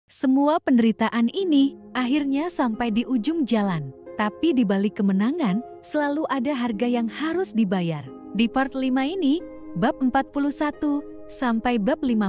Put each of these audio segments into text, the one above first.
Semua penderitaan ini akhirnya sampai di ujung jalan. Tapi di balik kemenangan, selalu ada harga yang harus dibayar. Di part 5 ini, bab 41 sampai bab 50,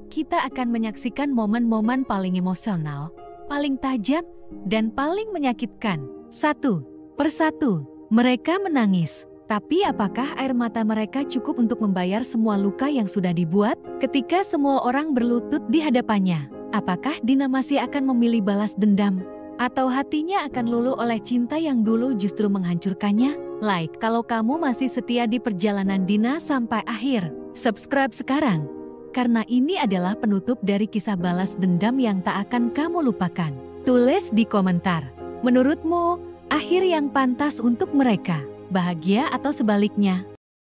kita akan menyaksikan momen-momen paling emosional, paling tajam, dan paling menyakitkan. Satu persatu, mereka menangis. Tapi apakah air mata mereka cukup untuk membayar semua luka yang sudah dibuat? Ketika semua orang berlutut di hadapannya, apakah Dina masih akan memilih balas dendam? Atau hatinya akan luluh oleh cinta yang dulu justru menghancurkannya? Like kalau kamu masih setia di perjalanan Dina sampai akhir. Subscribe sekarang, karena ini adalah penutup dari kisah balas dendam yang tak akan kamu lupakan. Tulis di komentar, menurutmu akhir yang pantas untuk mereka, bahagia atau sebaliknya?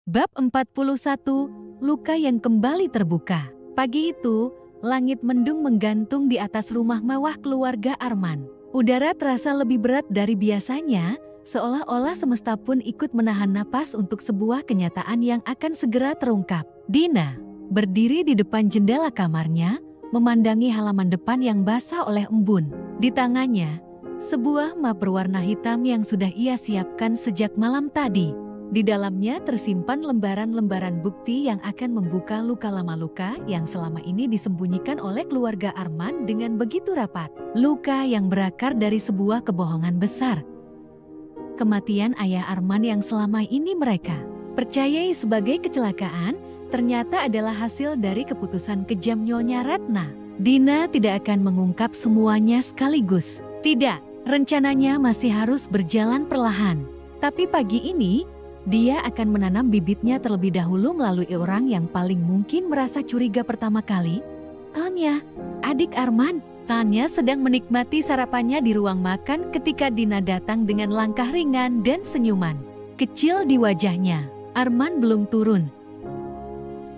Bab 41, luka yang kembali terbuka. Pagi itu, langit mendung menggantung di atas rumah mewah keluarga Arman. Udara terasa lebih berat dari biasanya, seolah-olah semesta pun ikut menahan napas untuk sebuah kenyataan yang akan segera terungkap. Dina berdiri di depan jendela kamarnya, memandangi halaman depan yang basah oleh embun. Di tangannya, sebuah map berwarna hitam yang sudah ia siapkan sejak malam tadi. Di dalamnya tersimpan lembaran-lembaran bukti yang akan membuka luka lama luka yang selama ini disembunyikan oleh keluarga Arman dengan begitu rapat. Luka yang berakar dari sebuah kebohongan besar. Kematian ayah Arman yang selama ini mereka percayai sebagai kecelakaan, ternyata adalah hasil dari keputusan kejam Nyonya Ratna. Dina tidak akan mengungkap semuanya sekaligus. Tidak, rencananya masih harus berjalan perlahan. Tapi pagi ini, dia akan menanam bibitnya terlebih dahulu melalui orang yang paling mungkin merasa curiga pertama kali. Tanya, adik Arman. Tanya sedang menikmati sarapannya di ruang makan ketika Dina datang dengan langkah ringan dan senyuman kecil di wajahnya. Arman belum turun,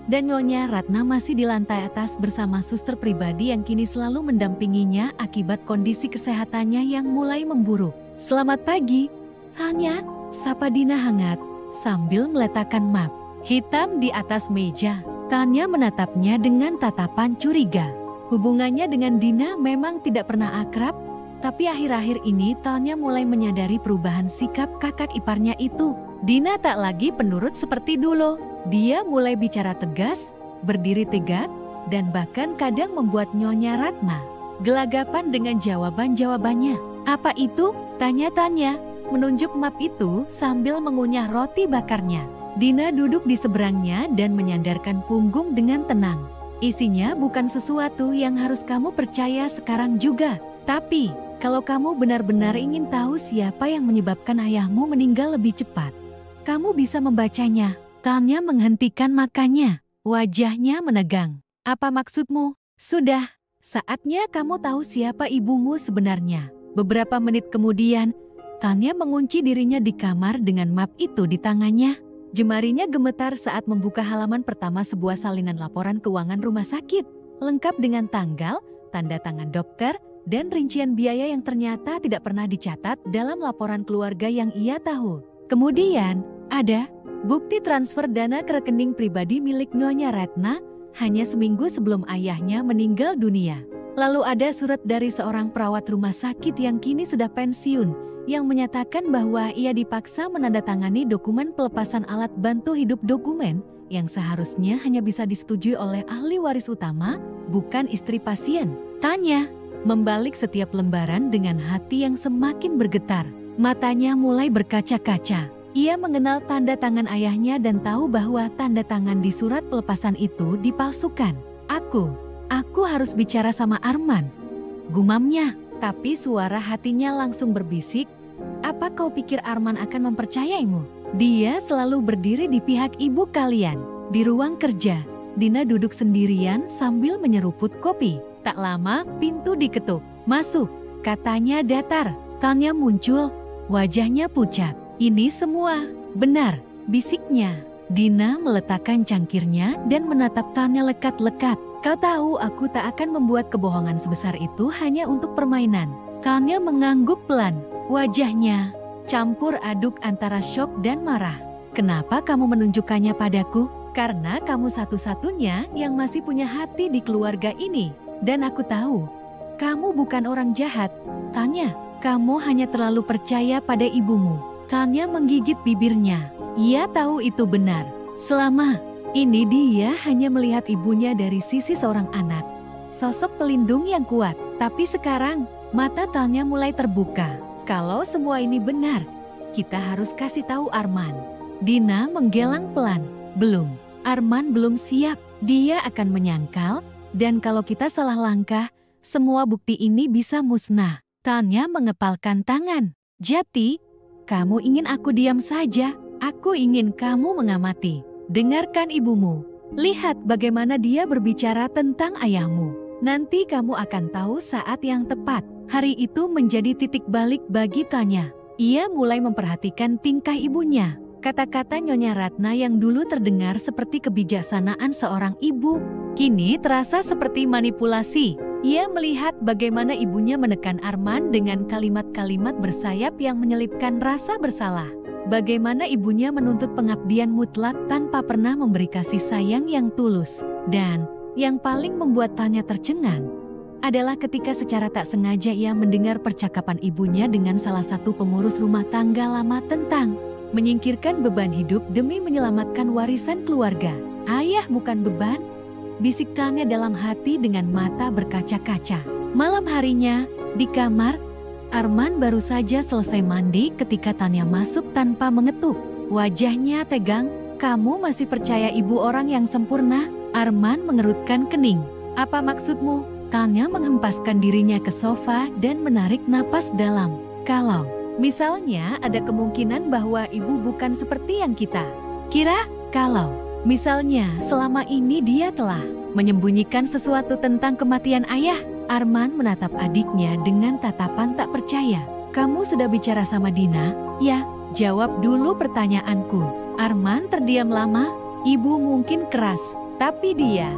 dan Nyonya Ratna masih di lantai atas bersama suster pribadi yang kini selalu mendampinginya akibat kondisi kesehatannya yang mulai memburuk. Selamat pagi, Tanya, sapa Dina hangat sambil meletakkan map hitam di atas meja. Tanya menatapnya dengan tatapan curiga. Hubungannya dengan Dina memang tidak pernah akrab, tapi akhir-akhir ini Tanya mulai menyadari perubahan sikap kakak iparnya itu. Dina tak lagi penurut seperti dulu. Dia mulai bicara tegas, berdiri tegak, dan bahkan kadang membuat Nyonya Ratna gelagapan dengan jawaban-jawabannya. Apa itu? Tanya-tanya, menunjuk map itu sambil mengunyah roti bakarnya. Dina duduk di seberangnya dan menyandarkan punggung dengan tenang. Isinya bukan sesuatu yang harus kamu percaya sekarang juga. Tapi, kalau kamu benar-benar ingin tahu siapa yang menyebabkan ayahmu meninggal lebih cepat, kamu bisa membacanya. Tanya menghentikan makannya. Wajahnya menegang. Apa maksudmu? Sudah, saatnya kamu tahu siapa ibumu sebenarnya. Beberapa menit kemudian, Tanya mengunci dirinya di kamar dengan map itu di tangannya. Jemarinya gemetar saat membuka halaman pertama sebuah salinan laporan keuangan rumah sakit, lengkap dengan tanggal, tanda tangan dokter, dan rincian biaya yang ternyata tidak pernah dicatat dalam laporan keluarga yang ia tahu. Kemudian, ada bukti transfer dana ke rekening pribadi milik Nyonya Ratna hanya seminggu sebelum ayahnya meninggal dunia. Lalu ada surat dari seorang perawat rumah sakit yang kini sudah pensiun, yang menyatakan bahwa ia dipaksa menandatangani dokumen pelepasan alat bantu hidup dokumen yang seharusnya hanya bisa disetujui oleh ahli waris utama, bukan istri pasien. Tanya membalik setiap lembaran dengan hati yang semakin bergetar. Matanya mulai berkaca-kaca. Ia mengenal tanda tangan ayahnya dan tahu bahwa tanda tangan di surat pelepasan itu dipalsukan. Aku harus bicara sama Arman, gumamnya. Tapi suara hatinya langsung berbisik, apa kau pikir Arman akan mempercayaimu? Dia selalu berdiri di pihak ibu kalian. Di ruang kerja, Dina duduk sendirian sambil menyeruput kopi. Tak lama, pintu diketuk. Masuk, katanya datar. Tanya muncul, wajahnya pucat. Ini semua benar, bisiknya. Dina meletakkan cangkirnya dan menatap Tanya lekat-lekat. Kau tahu aku tak akan membuat kebohongan sebesar itu hanya untuk permainan. Tanya mengangguk pelan. Wajahnya campur aduk antara syok dan marah. Kenapa kamu menunjukkannya padaku? Karena kamu satu-satunya yang masih punya hati di keluarga ini. Dan aku tahu, kamu bukan orang jahat, Tanya. Kamu hanya terlalu percaya pada ibumu. Tanya menggigit bibirnya. Ia tahu itu benar. Selama ini dia hanya melihat ibunya dari sisi seorang anak. Sosok pelindung yang kuat. Tapi sekarang, mata Tanya mulai terbuka. Kalau semua ini benar, kita harus kasih tahu Arman. Dina menggelang pelan. Belum. Arman belum siap. Dia akan menyangkal. Dan kalau kita salah langkah, semua bukti ini bisa musnah. Tanya mengepalkan tangan. Jati, kamu ingin aku diam saja? Aku ingin kamu mengamati. Dengarkan ibumu. Lihat bagaimana dia berbicara tentang ayahmu. Nanti kamu akan tahu saat yang tepat. Hari itu menjadi titik balik bagi Tanya. Ia mulai memperhatikan tingkah ibunya. Kata-kata Nyonya Ratna yang dulu terdengar seperti kebijaksanaan seorang ibu, kini terasa seperti manipulasi. Ia melihat bagaimana ibunya menekan Arman dengan kalimat-kalimat bersayap yang menyelipkan rasa bersalah. Bagaimana ibunya menuntut pengabdian mutlak tanpa pernah memberi kasih sayang yang tulus. Dan yang paling membuat Tanya tercengang adalah ketika secara tak sengaja ia mendengar percakapan ibunya dengan salah satu pengurus rumah tangga lama tentang menyingkirkan beban hidup demi menyelamatkan warisan keluarga. Ayah bukan beban, bisik Tanya dalam hati dengan mata berkaca-kaca. Malam harinya, di kamar, Arman baru saja selesai mandi ketika Tanya masuk tanpa mengetuk. Wajahnya tegang. Kamu masih percaya ibu orang yang sempurna? Arman mengerutkan kening. Apa maksudmu? Tanya menghempaskan dirinya ke sofa dan menarik napas dalam. Kalau misalnya ada kemungkinan bahwa ibu bukan seperti yang kita kira, kalau misalnya selama ini dia telah menyembunyikan sesuatu tentang kematian ayah. Arman menatap adiknya dengan tatapan tak percaya. Kamu sudah bicara sama Dina? Ya, jawab dulu pertanyaanku. Arman terdiam lama. Ibu mungkin keras, tapi dia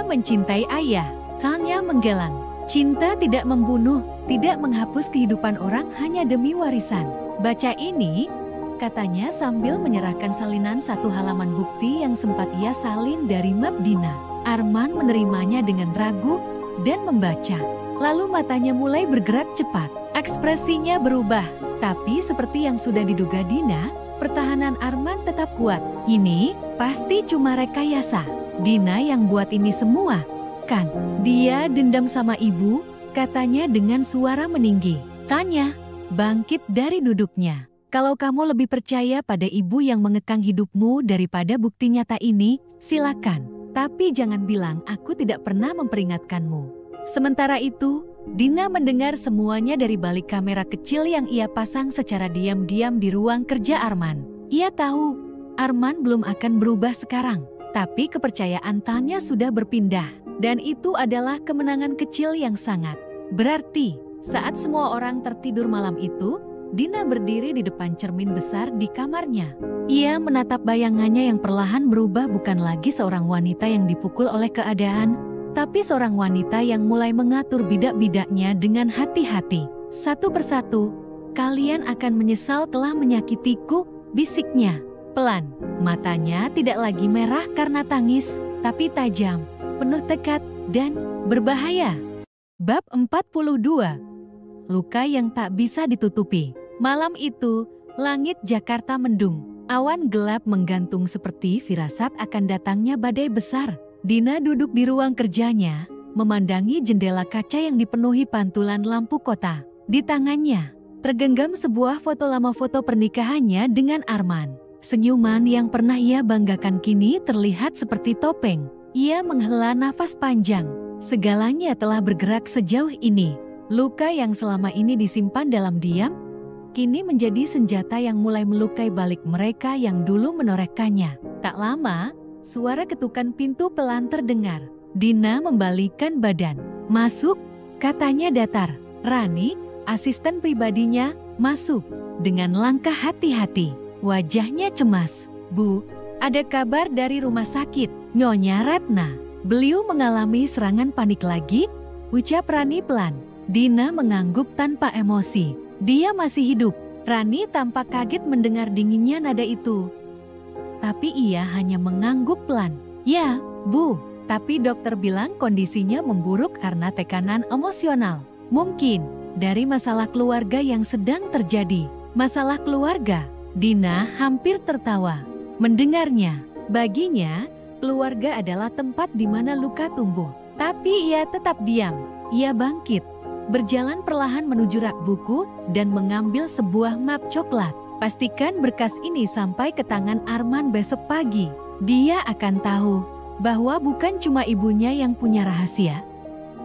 mencintai ayah. Tanya menggelang. Cinta tidak membunuh, tidak menghapus kehidupan orang hanya demi warisan. Baca ini, katanya sambil menyerahkan salinan satu halaman bukti yang sempat ia salin dari map Dina. Arman menerimanya dengan ragu dan membaca. Lalu matanya mulai bergerak cepat. Ekspresinya berubah, tapi seperti yang sudah diduga Dina, pertahanan Arman tetap kuat. Ini pasti cuma rekayasa. Dina yang buat ini semua, kan? Dia dendam sama ibu, katanya dengan suara meninggi. Tanya bangkit dari duduknya. Kalau kamu lebih percaya pada ibu yang mengekang hidupmu daripada bukti nyata ini, silakan. Tapi jangan bilang aku tidak pernah memperingatkanmu. Sementara itu, Dina mendengar semuanya dari balik kamera kecil yang ia pasang secara diam-diam di ruang kerja Arman. Ia tahu Arman belum akan berubah sekarang, tapi kepercayaan Tanya sudah berpindah. Dan itu adalah kemenangan kecil yang sangat berarti. Saat semua orang tertidur malam itu, Dina berdiri di depan cermin besar di kamarnya. Ia menatap bayangannya yang perlahan berubah, bukan lagi seorang wanita yang dipukul oleh keadaan, tapi seorang wanita yang mulai mengatur bidak-bidaknya dengan hati-hati. Satu persatu, kalian akan menyesal telah menyakitiku, bisiknya. Pelan, matanya tidak lagi merah karena tangis, tapi tajam, penuh tekad, dan berbahaya. Bab 42. Luka yang tak bisa ditutupi. Malam itu, langit Jakarta mendung. Awan gelap menggantung seperti firasat akan datangnya badai besar. Dina duduk di ruang kerjanya, memandangi jendela kaca yang dipenuhi pantulan lampu kota. Di tangannya, tergenggam sebuah foto lama, foto pernikahannya dengan Arman. Senyuman yang pernah ia banggakan kini terlihat seperti topeng. Ia menghela nafas panjang. Segalanya telah bergerak sejauh ini. Luka yang selama ini disimpan dalam diam, kini menjadi senjata yang mulai melukai balik mereka yang dulu menorehkannya. Tak lama, suara ketukan pintu pelan terdengar. Dina membalikkan badan. Masuk, katanya datar. Rani, asisten pribadinya, masuk. Dengan langkah hati-hati, wajahnya cemas. Bu, ada kabar dari rumah sakit, Nyonya Ratna. Beliau mengalami serangan panik lagi, ucap Rani pelan. Dina mengangguk tanpa emosi. Dia masih hidup. Rani tampak kaget mendengar dinginnya nada itu. Tapi ia hanya mengangguk pelan. Ya, Bu, Tapi dokter bilang kondisinya memburuk karena tekanan emosional. Mungkin dari masalah keluarga yang sedang terjadi. Masalah keluarga. Dina hampir tertawa mendengarnya. Baginya, keluarga adalah tempat di mana luka tumbuh. Tapi ia tetap diam. Ia bangkit, berjalan perlahan menuju rak buku dan mengambil sebuah map coklat. Pastikan berkas ini sampai ke tangan Arman besok pagi. Dia akan tahu bahwa bukan cuma ibunya yang punya rahasia.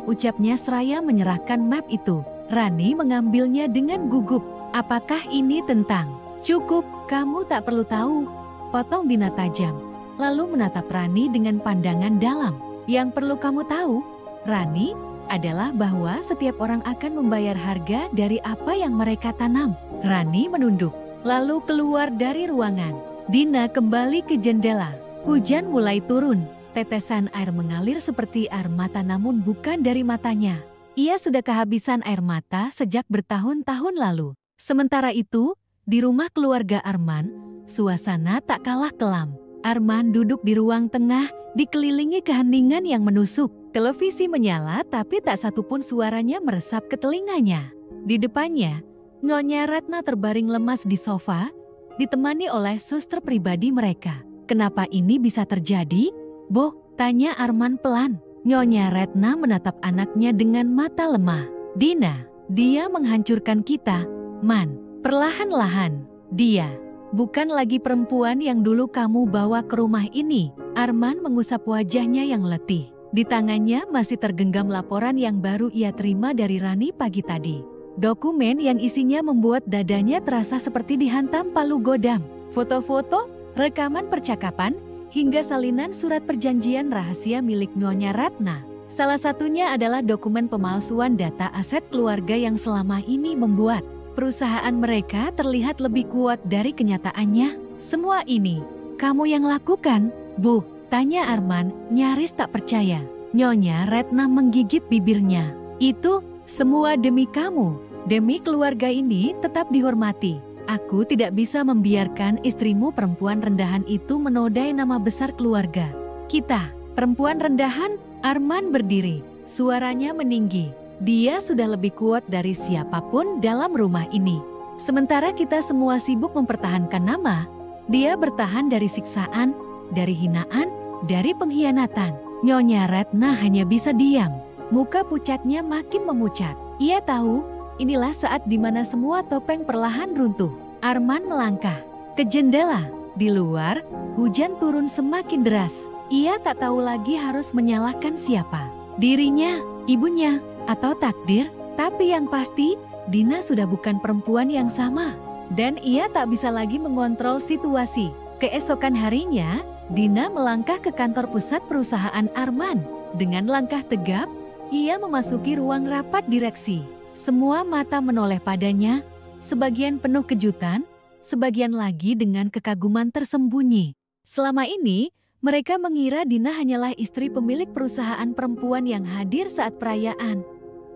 Ucapnya seraya menyerahkan map itu. Rani mengambilnya dengan gugup. Apakah ini tentang? Cukup, kamu tak perlu tahu. Potong Dina tajam, lalu menatap Rani dengan pandangan dalam. Yang perlu kamu tahu, Rani, adalah bahwa setiap orang akan membayar harga dari apa yang mereka tanam. Rani menunduk, lalu keluar dari ruangan. Dina kembali ke jendela. Hujan mulai turun. Tetesan air mengalir seperti air mata namun bukan dari matanya. Ia sudah kehabisan air mata sejak bertahun-tahun lalu. Sementara itu, di rumah keluarga Arman, suasana tak kalah kelam. Arman duduk di ruang tengah, dikelilingi keheningan yang menusuk. Televisi menyala tapi tak satupun suaranya meresap ke telinganya. Di depannya, Nyonya Ratna terbaring lemas di sofa, ditemani oleh suster pribadi mereka. Kenapa ini bisa terjadi? Boh, tanya Arman pelan. Nyonya Ratna menatap anaknya dengan mata lemah. Dina, dia menghancurkan kita, Man. Perlahan-lahan, dia bukan lagi perempuan yang dulu kamu bawa ke rumah ini. Arman mengusap wajahnya yang letih. Di tangannya masih tergenggam laporan yang baru ia terima dari Rani pagi tadi. Dokumen yang isinya membuat dadanya terasa seperti dihantam palu godam. Foto-foto, rekaman percakapan, hingga salinan surat perjanjian rahasia milik Nyonya Ratna. Salah satunya adalah dokumen pemalsuan data aset keluarga yang selama ini membuat perusahaan mereka terlihat lebih kuat dari kenyataannya. Semua ini, kamu yang lakukan, Bu? Tanya Arman, nyaris tak percaya. Nyonya Ratna menggigit bibirnya. Itu semua demi kamu, demi keluarga ini tetap dihormati. Aku tidak bisa membiarkan istrimu perempuan rendahan itu menodai nama besar keluarga kita. Perempuan rendahan? Arman berdiri, suaranya meninggi. Dia sudah lebih kuat dari siapapun dalam rumah ini. Sementara kita semua sibuk mempertahankan nama, dia bertahan dari siksaan, dari hinaan, dari pengkhianatan. Nyonya Ratna hanya bisa diam. Muka pucatnya makin memucat. Ia tahu, inilah saat di mana semua topeng perlahan runtuh. Arman melangkah ke jendela. Di luar, hujan turun semakin deras. Ia tak tahu lagi harus menyalahkan siapa. Dirinya, ibunya, atau takdir. Tapi yang pasti, Dina sudah bukan perempuan yang sama. Dan ia tak bisa lagi mengontrol situasi. Keesokan harinya, Dina melangkah ke kantor pusat perusahaan Arman. Dengan langkah tegap, ia memasuki ruang rapat direksi. Semua mata menoleh padanya, sebagian penuh kejutan, sebagian lagi dengan kekaguman tersembunyi. Selama ini, mereka mengira Dina hanyalah istri pemilik perusahaan perempuan yang hadir saat perayaan,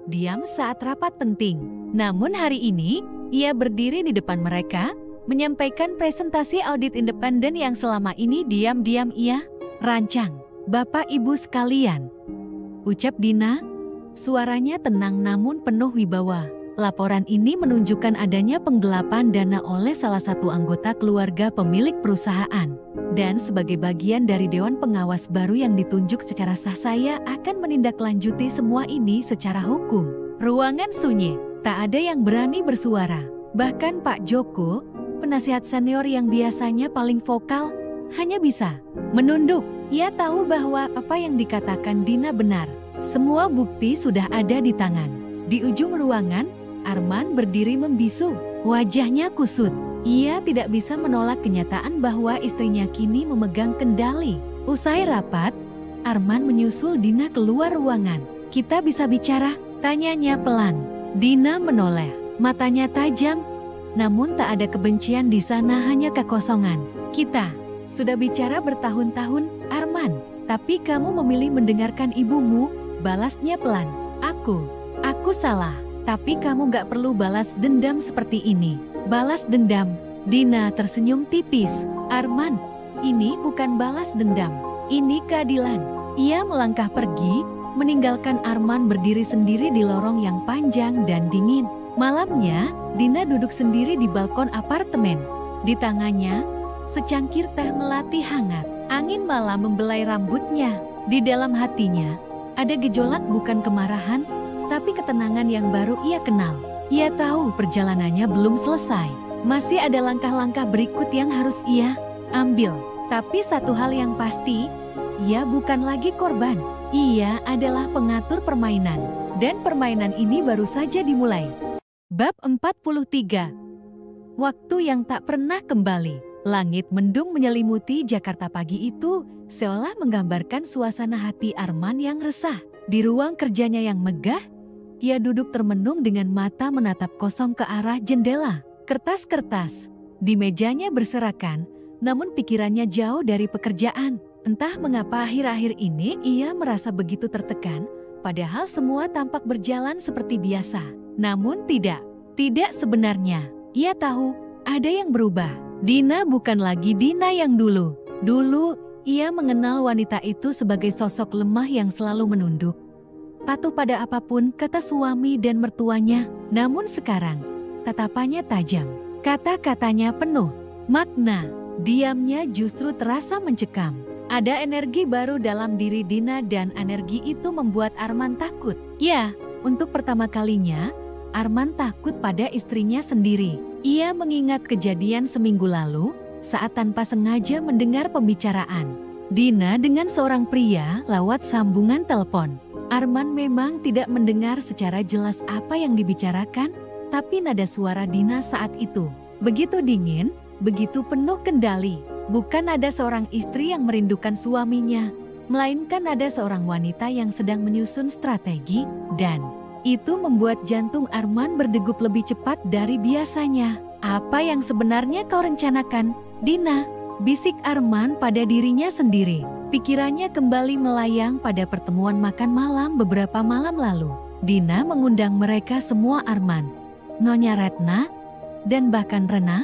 diam saat rapat penting. Namun hari ini, ia berdiri di depan mereka, menyampaikan presentasi audit independen yang selama ini diam-diam ia rancang. Bapak Ibu sekalian, ucap Dina, suaranya tenang namun penuh wibawa. Laporan ini menunjukkan adanya penggelapan dana oleh salah satu anggota keluarga pemilik perusahaan. Dan sebagai bagian dari Dewan Pengawas baru yang ditunjuk secara sah, saya akan menindaklanjuti semua ini secara hukum. Ruangan sunyi, tak ada yang berani bersuara. Bahkan Pak Joko, penasihat senior yang biasanya paling vokal, hanya bisa menunduk. Ia tahu bahwa apa yang dikatakan Dina benar. Semua bukti sudah ada di tangan. Di ujung ruangan, Arman berdiri membisu. Wajahnya kusut. Ia tidak bisa menolak kenyataan bahwa istrinya kini memegang kendali. Usai rapat, Arman menyusul Dina keluar ruangan. Kita bisa bicara? Tanyanya pelan. Dina menoleh, matanya tajam. Namun tak ada kebencian di sana, hanya kekosongan. Kita sudah bicara bertahun-tahun, Arman. Tapi kamu memilih mendengarkan ibumu, balasnya pelan. Aku salah. Tapi kamu gak perlu balas dendam seperti ini. Balas dendam? Dina tersenyum tipis. Arman, ini bukan balas dendam. Ini keadilan. Ia melangkah pergi, meninggalkan Arman berdiri sendiri di lorong yang panjang dan dingin. Malamnya, Dina duduk sendiri di balkon apartemen. Di tangannya, secangkir teh melati hangat. Angin malam membelai rambutnya. Di dalam hatinya, ada gejolak bukan kemarahan, tapi ketenangan yang baru ia kenal. Ia tahu perjalanannya belum selesai. Masih ada langkah-langkah berikut yang harus ia ambil. Tapi satu hal yang pasti, ia bukan lagi korban. Ia adalah pengatur permainan. Dan permainan ini baru saja dimulai. Bab 43. Waktu yang tak pernah kembali. Langit mendung menyelimuti Jakarta pagi itu, seolah menggambarkan suasana hati Arman yang resah. Di ruang kerjanya yang megah, ia duduk termenung dengan mata menatap kosong ke arah jendela. Kertas-kertas di mejanya berserakan, namun pikirannya jauh dari pekerjaan. Entah mengapa akhir-akhir ini ia merasa begitu tertekan, padahal semua tampak berjalan seperti biasa. Namun tidak sebenarnya. Ia tahu ada yang berubah. Dina bukan lagi Dina yang dulu. Dulu, ia mengenal wanita itu sebagai sosok lemah yang selalu menunduk, patuh pada apapun kata suami dan mertuanya. Namun sekarang, tatapannya tajam, kata-katanya penuh makna. Diamnya justru terasa mencekam. Ada energi baru dalam diri Dina dan energi itu membuat Arman takut. Ya, untuk pertama kalinya, Arman takut pada istrinya sendiri. Ia mengingat kejadian seminggu lalu saat tanpa sengaja mendengar pembicaraan Dina dengan seorang pria lewat sambungan telepon. Arman memang tidak mendengar secara jelas apa yang dibicarakan, tapi nada suara Dina saat itu begitu dingin, begitu penuh kendali. Bukan ada seorang istri yang merindukan suaminya, melainkan ada seorang wanita yang sedang menyusun strategi, dan itu membuat jantung Arman berdegup lebih cepat dari biasanya. Apa yang sebenarnya kau rencanakan, Dina? Bisik Arman pada dirinya sendiri. Pikirannya kembali melayang pada pertemuan makan malam beberapa malam lalu. Dina mengundang mereka semua, Arman, Nyonya Retna, dan bahkan Rena,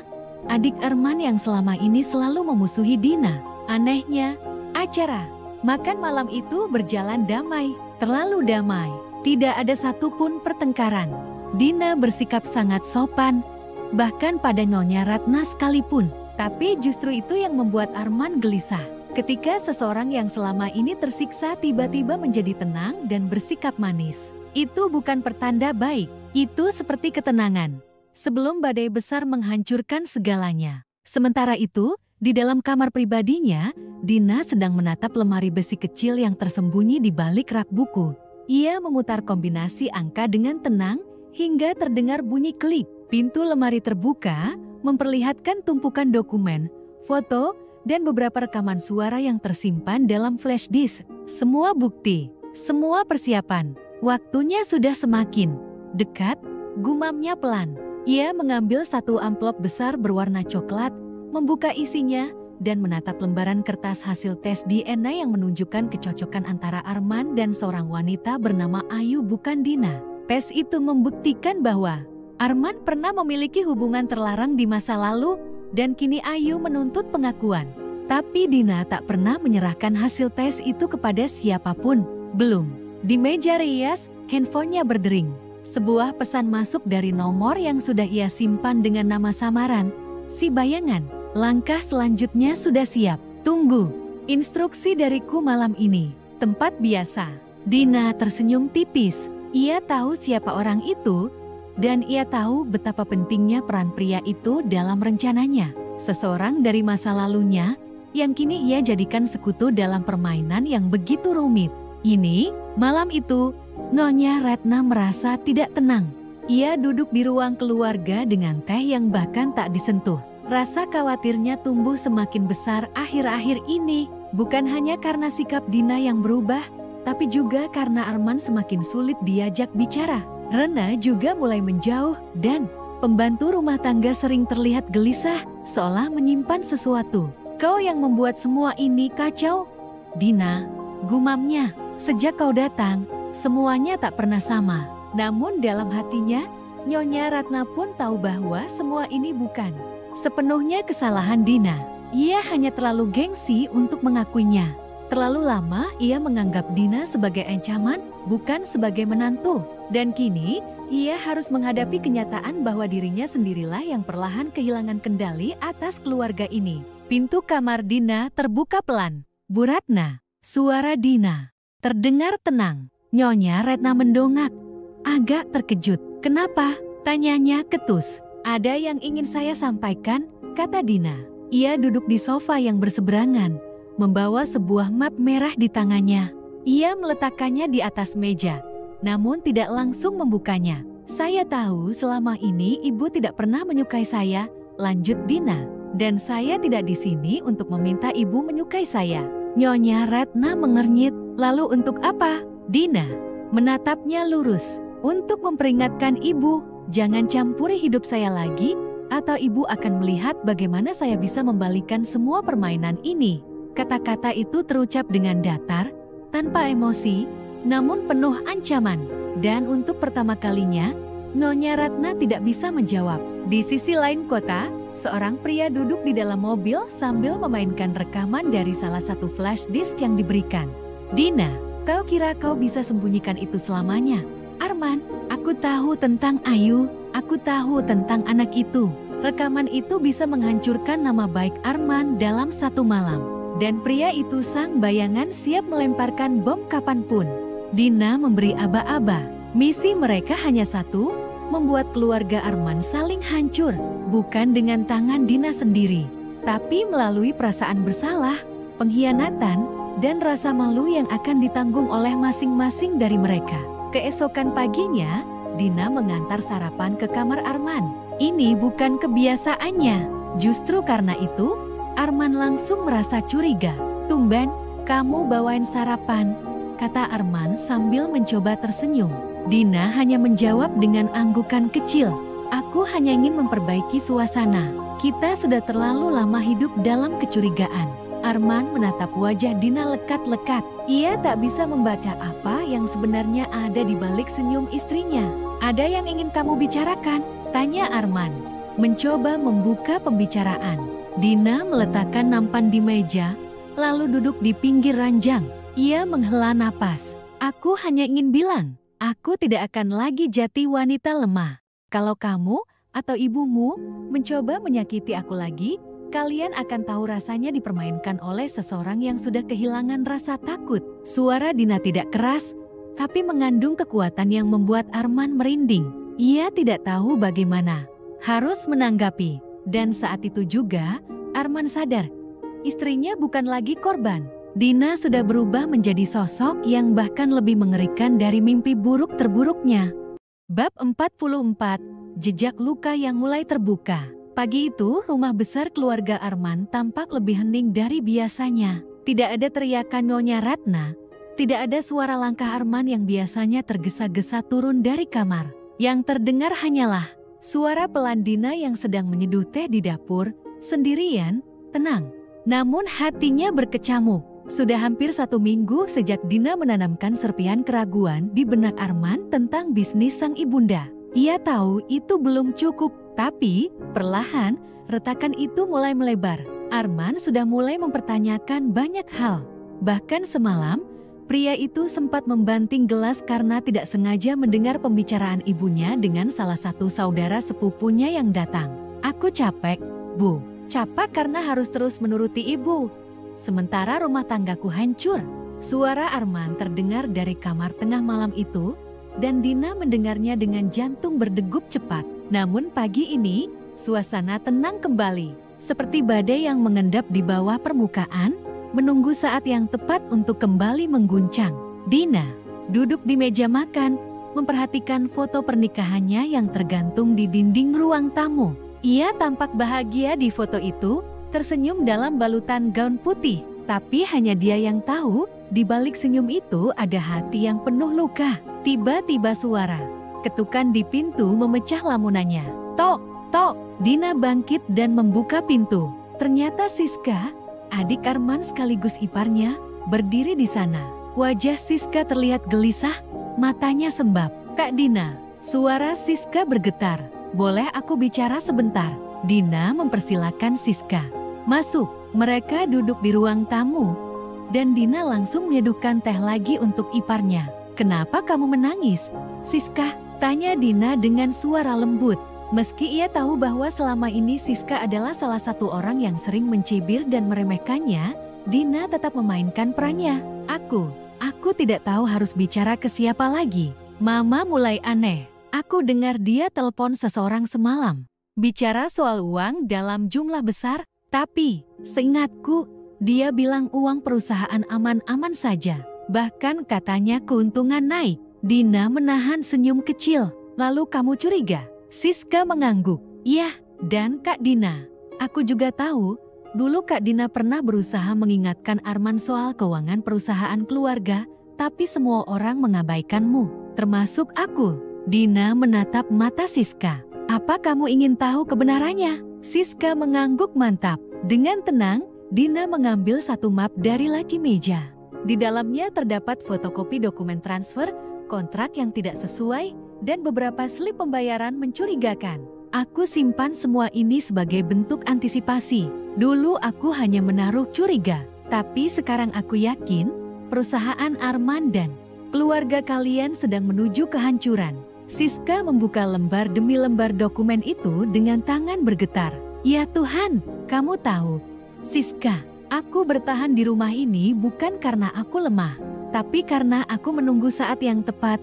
adik Arman yang selama ini selalu memusuhi Dina. Anehnya, acara makan malam itu berjalan damai, terlalu damai. Tidak ada satupun pertengkaran. Dina bersikap sangat sopan, bahkan pada Nyonya Ratna sekalipun. Tapi justru itu yang membuat Arman gelisah. Ketika seseorang yang selama ini tersiksa tiba-tiba menjadi tenang dan bersikap manis. Itu bukan pertanda baik, itu seperti ketenangan sebelum badai besar menghancurkan segalanya. Sementara itu, di dalam kamar pribadinya, Dina sedang menatap lemari besi kecil yang tersembunyi di balik rak buku. Ia memutar kombinasi angka dengan tenang hingga terdengar bunyi klik. Pintu lemari terbuka, memperlihatkan tumpukan dokumen, foto, dan beberapa rekaman suara yang tersimpan dalam flash disk. Semua bukti, semua persiapan. Waktunya sudah semakin dekat, gumamnya pelan. Ia mengambil satu amplop besar berwarna coklat, membuka isinya, dan menatap lembaran kertas hasil tes DNA yang menunjukkan kecocokan antara Arman dan seorang wanita bernama Ayu, bukan Dina. Tes itu membuktikan bahwa Arman pernah memiliki hubungan terlarang di masa lalu, dan kini Ayu menuntut pengakuan. Tapi Dina tak pernah menyerahkan hasil tes itu kepada siapapun. Belum. Di meja rias, handphonenya berdering. Sebuah pesan masuk dari nomor yang sudah ia simpan dengan nama samaran, si bayangan. Langkah selanjutnya sudah siap. Tunggu. Instruksi dariku malam ini. Tempat biasa. Dina tersenyum tipis. Ia tahu siapa orang itu, dan ia tahu betapa pentingnya peran pria itu dalam rencananya. Seseorang dari masa lalunya, yang kini ia jadikan sekutu dalam permainan yang begitu rumit. Ini, malam itu, Nyonya Retna merasa tidak tenang. Ia duduk di ruang keluarga dengan teh yang bahkan tak disentuh. Rasa khawatirnya tumbuh semakin besar akhir-akhir ini, bukan hanya karena sikap Dina yang berubah, tapi juga karena Arman semakin sulit diajak bicara. Rena juga mulai menjauh, dan pembantu rumah tangga sering terlihat gelisah, seolah menyimpan sesuatu. Kau yang membuat semua ini kacau, Dina, gumamnya. Sejak kau datang, semuanya tak pernah sama. Namun dalam hatinya, Nyonya Ratna pun tahu bahwa semua ini bukan sepenuhnya kesalahan Dina. Ia hanya terlalu gengsi untuk mengakuinya. Terlalu lama ia menganggap Dina sebagai ancaman, bukan sebagai menantu. Dan kini, ia harus menghadapi kenyataan bahwa dirinya sendirilah yang perlahan kehilangan kendali atas keluarga ini. Pintu kamar Dina terbuka pelan. "Bu Ratna." Suara Dina terdengar tenang. Nyonya Retna mendongak. Agak terkejut. "Kenapa?" tanyanya ketus. "Ada yang ingin saya sampaikan," kata Dina. Ia duduk di sofa yang berseberangan, membawa sebuah map merah di tangannya. Ia meletakkannya di atas meja, namun tidak langsung membukanya. "Saya tahu selama ini ibu tidak pernah menyukai saya," lanjut Dina. "Dan saya tidak di sini untuk meminta ibu menyukai saya." Nyonya Retna mengernyit. "Lalu untuk apa?" Dina menatapnya lurus. "Untuk memperingatkan ibu, jangan campuri hidup saya lagi, atau ibu akan melihat bagaimana saya bisa membalikan semua permainan ini." Kata-kata itu terucap dengan datar, tanpa emosi, namun penuh ancaman. Dan untuk pertama kalinya, Nyonya Ratna tidak bisa menjawab. Di sisi lain kota, seorang pria duduk di dalam mobil sambil memainkan rekaman dari salah satu flash disk yang diberikan. "Dina, kau kira kau bisa sembunyikan itu selamanya?" "Arman, aku tahu tentang Ayu, aku tahu tentang anak itu. Rekaman itu bisa menghancurkan nama baik Arman dalam satu malam. Dan pria itu sang bayangan siap melemparkan bom kapanpun." Dina memberi aba-aba. Misi mereka hanya satu, membuat keluarga Arman saling hancur, bukan dengan tangan Dina sendiri, tapi melalui perasaan bersalah, pengkhianatan, dan rasa malu yang akan ditanggung oleh masing-masing dari mereka. Keesokan paginya, Dina mengantar sarapan ke kamar Arman. Ini bukan kebiasaannya. Justru karena itu, Arman langsung merasa curiga. "Tumben, kamu bawain sarapan," kata Arman sambil mencoba tersenyum. Dina hanya menjawab dengan anggukan kecil. "Aku hanya ingin memperbaiki suasana. Kita sudah terlalu lama hidup dalam kecurigaan." Arman menatap wajah Dina lekat-lekat. Ia tak bisa membaca apa yang sebenarnya ada di balik senyum istrinya. "Ada yang ingin kamu bicarakan?" tanya Arman, mencoba membuka pembicaraan. Dina meletakkan nampan di meja, lalu duduk di pinggir ranjang. Ia menghela napas. "Aku hanya ingin bilang, aku tidak akan lagi jati wanita lemah. Kalau kamu atau ibumu mencoba menyakiti aku lagi, kalian akan tahu rasanya dipermainkan oleh seseorang yang sudah kehilangan rasa takut." Suara Dina tidak keras, tapi mengandung kekuatan yang membuat Arman merinding. Ia tidak tahu bagaimana harus menanggapi. Dan saat itu juga, Arman sadar, istrinya bukan lagi korban. Dina sudah berubah menjadi sosok yang bahkan lebih mengerikan dari mimpi buruk terburuknya. Bab 44, Jejak Luka yang mulai terbuka. Pagi itu, rumah besar keluarga Arman tampak lebih hening dari biasanya. Tidak ada teriakan Nyonya Ratna, tidak ada suara langkah Arman yang biasanya tergesa-gesa turun dari kamar. Yang terdengar hanyalah suara pelan Dina yang sedang menyeduh teh di dapur, sendirian, tenang. Namun hatinya berkecamuk. Sudah hampir 1 minggu sejak Dina menanamkan serpihan keraguan di benak Arman tentang bisnis sang ibunda. Ia tahu itu belum cukup, tapi perlahan retakan itu mulai melebar. Arman sudah mulai mempertanyakan banyak hal. Bahkan semalam, pria itu sempat membanting gelas karena tidak sengaja mendengar pembicaraan ibunya dengan salah satu saudara sepupunya yang datang. "Aku capek, Bu. Capek karena harus terus menuruti ibu. Sementara rumah tanggaku hancur." Suara Arman terdengar dari kamar tengah malam itu, dan Dina mendengarnya dengan jantung berdegup cepat. Namun pagi ini, suasana tenang kembali. Seperti badai yang mengendap di bawah permukaan, menunggu saat yang tepat untuk kembali mengguncang. Dina duduk di meja makan, memperhatikan foto pernikahannya yang tergantung di dinding ruang tamu. Ia tampak bahagia di foto itu, tersenyum dalam balutan gaun putih. Tapi hanya dia yang tahu, di balik senyum itu ada hati yang penuh luka. Tiba-tiba suara ketukan di pintu memecah lamunannya. "Tok, tok!" Dina bangkit dan membuka pintu. Ternyata Siska, adik Arman sekaligus iparnya, berdiri di sana. Wajah Siska terlihat gelisah, matanya sembab. "Kak Dina," suara Siska bergetar. "Boleh aku bicara sebentar?" Dina mempersilahkan Siska masuk. Mereka duduk di ruang tamu. dan Dina langsung menyeduhkan teh lagi untuk iparnya. "Kenapa kamu menangis, Siska?" tanya Dina dengan suara lembut. Meski ia tahu bahwa selama ini Siska adalah salah satu orang yang sering mencibir dan meremehkannya, Dina tetap memainkan perannya. Aku tidak tahu harus bicara ke siapa lagi." Mama mulai aneh. "Aku dengar dia telepon seseorang semalam. Bicara soal uang dalam jumlah besar, tapi seingatku, dia bilang uang perusahaan aman-aman saja. Bahkan katanya keuntungan naik." Dina menahan senyum kecil. "Lalu kamu curiga?" Siska mengangguk. "Iya, dan Kak Dina. Aku juga tahu, dulu Kak Dina pernah berusaha mengingatkan Arman soal keuangan perusahaan keluarga, tapi semua orang mengabaikanmu, termasuk aku." Dina menatap mata Siska. "Apa kamu ingin tahu kebenarannya?" Siska mengangguk mantap. Dengan tenang, Dina mengambil satu map dari laci meja. Di dalamnya terdapat fotokopi dokumen transfer, kontrak yang tidak sesuai, dan beberapa slip pembayaran mencurigakan. "Aku simpan semua ini sebagai bentuk antisipasi. Dulu aku hanya menaruh curiga, tapi sekarang aku yakin perusahaan Arman dan keluarga kalian sedang menuju kehancuran." Siska membuka lembar demi lembar dokumen itu dengan tangan bergetar. "Ya Tuhan, kamu tahu, Siska, aku bertahan di rumah ini bukan karena aku lemah, tapi karena aku menunggu saat yang tepat,"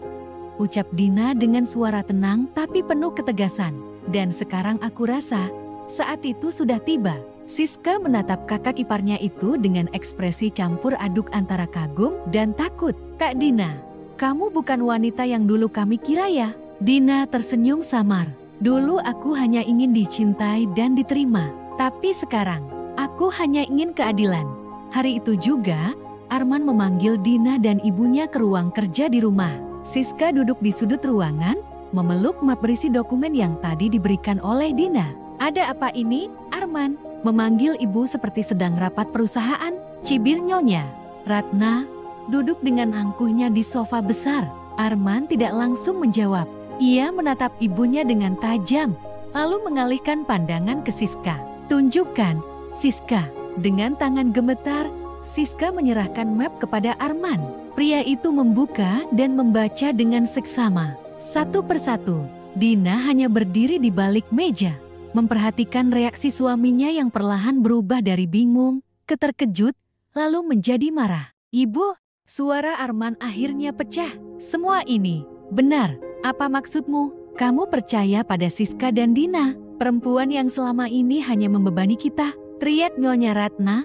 ucap Dina dengan suara tenang tapi penuh ketegasan. "Dan sekarang aku rasa saat itu sudah tiba." Siska menatap kakak iparnya itu dengan ekspresi campur aduk antara kagum dan takut. "Kak Dina, kamu bukan wanita yang dulu kami kira ya?" Dina tersenyum samar. "Dulu aku hanya ingin dicintai dan diterima, tapi sekarang aku hanya ingin keadilan." Hari itu juga, Arman memanggil Dina dan ibunya ke ruang kerja di rumah. Siska duduk di sudut ruangan, memeluk map berisi dokumen yang tadi diberikan oleh Dina. "Ada apa ini, Arman?" memanggil ibu seperti sedang rapat perusahaan, cibir nyonya. Ratna duduk dengan angkuhnya di sofa besar. Arman tidak langsung menjawab. Ia menatap ibunya dengan tajam, lalu mengalihkan pandangan ke Siska. "Tunjukkan, Siska." Dengan tangan gemetar, Siska menyerahkan map kepada Arman. Pria itu membuka dan membaca dengan seksama. Satu persatu, Dina hanya berdiri di balik meja, memperhatikan reaksi suaminya yang perlahan berubah dari bingung ke terkejut, lalu menjadi marah. "Ibu," suara Arman akhirnya pecah. "Semua ini benar. Apa maksudmu? Kamu percaya pada Siska dan Dina, perempuan yang selama ini hanya membebani kita?" teriak Nyonya Ratna.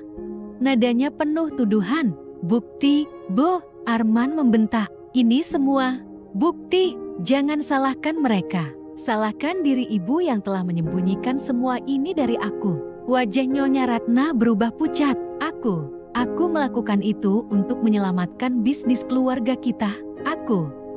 Nadanya penuh tuduhan. "Bukti, Bu," Arman membentak. "Ini semua bukti. Jangan salahkan mereka. Salahkan diri ibu yang telah menyembunyikan semua ini dari aku." Wajah Nyonya Ratna berubah pucat. Aku melakukan itu untuk menyelamatkan bisnis keluarga kita.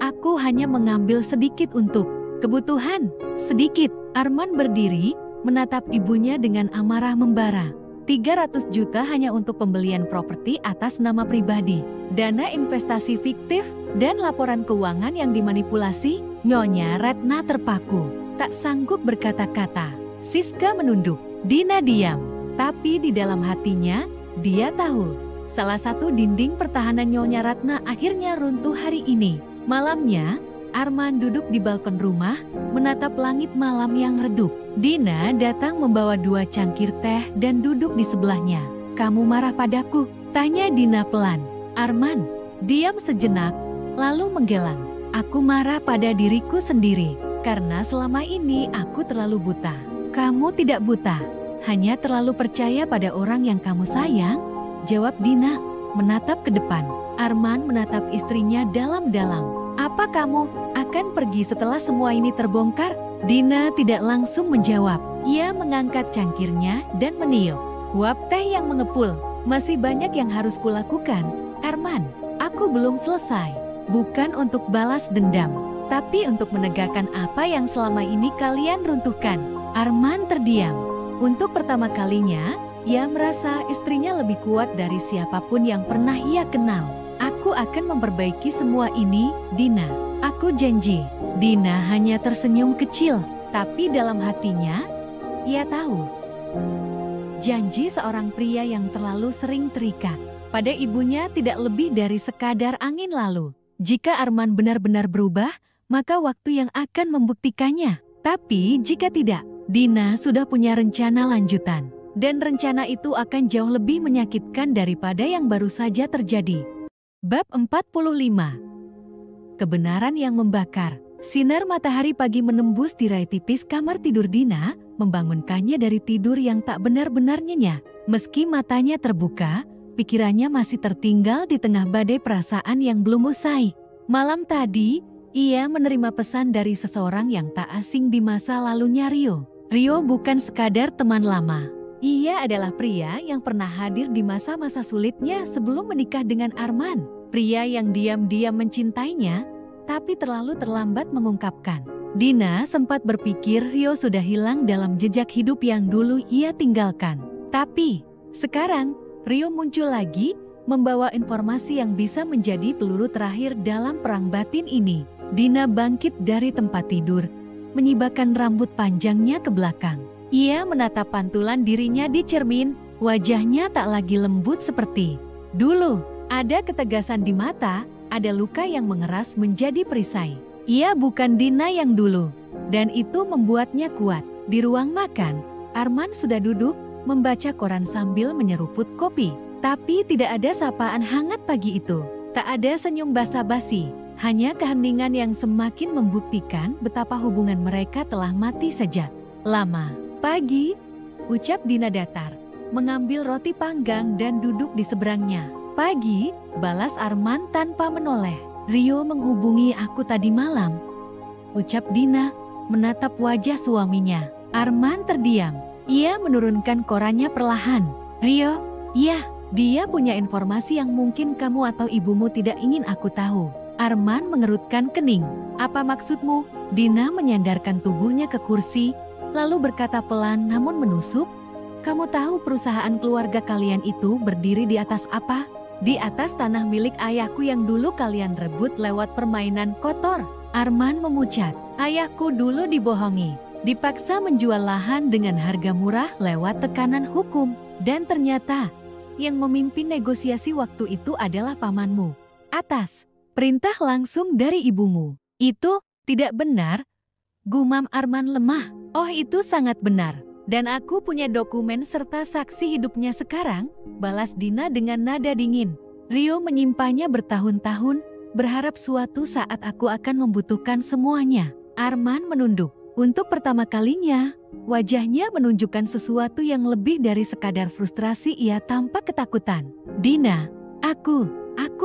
Aku hanya mengambil sedikit untuk kebutuhan." "Sedikit?" Arman berdiri, menatap ibunya dengan amarah membara. 300 juta hanya untuk pembelian properti atas nama pribadi, dana investasi fiktif, dan laporan keuangan yang dimanipulasi. Nyonya Ratna terpaku, tak sanggup berkata-kata. Siska menunduk. Dina diam, tapi di dalam hatinya, dia tahu salah satu dinding pertahanan Nyonya Ratna akhirnya runtuh hari ini. Malamnya, Arman duduk di balkon rumah, menatap langit malam yang redup. Dina datang membawa 2 cangkir teh dan duduk di sebelahnya. "Kamu marah padaku?" tanya Dina pelan. Arman diam sejenak, lalu menggelang. "Aku marah pada diriku sendiri, karena selama ini aku terlalu buta." "Kamu tidak buta, hanya terlalu percaya pada orang yang kamu sayang," jawab Dina, menatap ke depan. Arman menatap istrinya dalam-dalam. "Apa kamu akan pergi setelah semua ini terbongkar?" Dina tidak langsung menjawab. Ia mengangkat cangkirnya dan meniup. Uap teh yang mengepul. "Masih banyak yang harus kulakukan, Arman. Aku belum selesai. Bukan untuk balas dendam, tapi untuk menegakkan apa yang selama ini kalian runtuhkan." Arman terdiam. Untuk pertama kalinya, ia merasa istrinya lebih kuat dari siapapun yang pernah ia kenal. "Aku akan memperbaiki semua ini, Dina. Aku janji." Dina hanya tersenyum kecil, tapi dalam hatinya, ia tahu. Janji seorang pria yang terlalu sering terikat. pada ibunya tidak lebih dari sekadar angin lalu. Jika Arman benar-benar berubah, maka waktu yang akan membuktikannya. Tapi jika tidak, Dina sudah punya rencana lanjutan. Dan rencana itu akan jauh lebih menyakitkan daripada yang baru saja terjadi. Bab 45. Kebenaran yang membakar. Sinar matahari pagi menembus tirai tipis kamar tidur Dina, membangunkannya dari tidur yang tak benar-benar nyenyak. Meski matanya terbuka, pikirannya masih tertinggal di tengah badai perasaan yang belum usai. Malam tadi, ia menerima pesan dari seseorang yang tak asing di masa lalunya Rio. Rio bukan sekadar teman lama. Ia adalah pria yang pernah hadir di masa-masa sulitnya sebelum menikah dengan Arman. Pria yang diam-diam mencintainya, tapi terlalu terlambat mengungkapkan. Dina sempat berpikir Rio sudah hilang dalam jejak hidup yang dulu ia tinggalkan. Tapi, sekarang Rio muncul lagi, membawa informasi yang bisa menjadi peluru terakhir dalam perang batin ini. Dina bangkit dari tempat tidur, menyibakkan rambut panjangnya ke belakang. Ia menatap pantulan dirinya di cermin, wajahnya tak lagi lembut seperti dulu. Ada ketegasan di mata, ada luka yang mengeras menjadi perisai. Ia bukan Dina yang dulu, dan itu membuatnya kuat. Di ruang makan, Arman sudah duduk, membaca koran sambil menyeruput kopi. Tapi tidak ada sapaan hangat pagi itu. Tak ada senyum basa-basi, hanya keheningan yang semakin membuktikan betapa hubungan mereka telah mati sejak lama. Pagi, ucap Dina datar, mengambil roti panggang dan duduk di seberangnya. Pagi, balas Arman tanpa menoleh. Rio menghubungi aku tadi malam, ucap Dina, menatap wajah suaminya. Arman terdiam. Ia menurunkan korannya perlahan. Rio, iya, dia punya informasi yang mungkin kamu atau ibumu tidak ingin aku tahu. Arman mengerutkan kening. Apa maksudmu? Dina menyandarkan tubuhnya ke kursi, lalu berkata pelan namun menusuk. Kamu tahu perusahaan keluarga kalian itu berdiri di atas apa? Di atas tanah milik ayahku yang dulu kalian rebut lewat permainan kotor. Arman memucat. Ayahku dulu dibohongi, dipaksa menjual lahan dengan harga murah lewat tekanan hukum. Dan ternyata, yang memimpin negosiasi waktu itu adalah pamanmu. Atas perintah langsung dari ibumu. Itu tidak benar, gumam Arman lemah. Oh, itu sangat benar. Dan aku punya dokumen serta saksi hidupnya sekarang, balas Dina dengan nada dingin. Rio menyimpannya bertahun-tahun, berharap suatu saat aku akan membutuhkan semuanya. Arman menunduk. Untuk pertama kalinya, wajahnya menunjukkan sesuatu yang lebih dari sekadar frustrasi. Ia tampak ketakutan. Dina, aku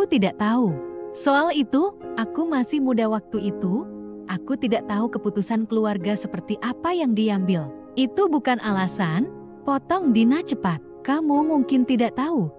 tidak tahu. Soal itu, aku masih muda waktu itu. Aku tidak tahu keputusan keluarga seperti apa yang diambil. Itu bukan alasan, potong Dina cepat. Kamu mungkin tidak tahu.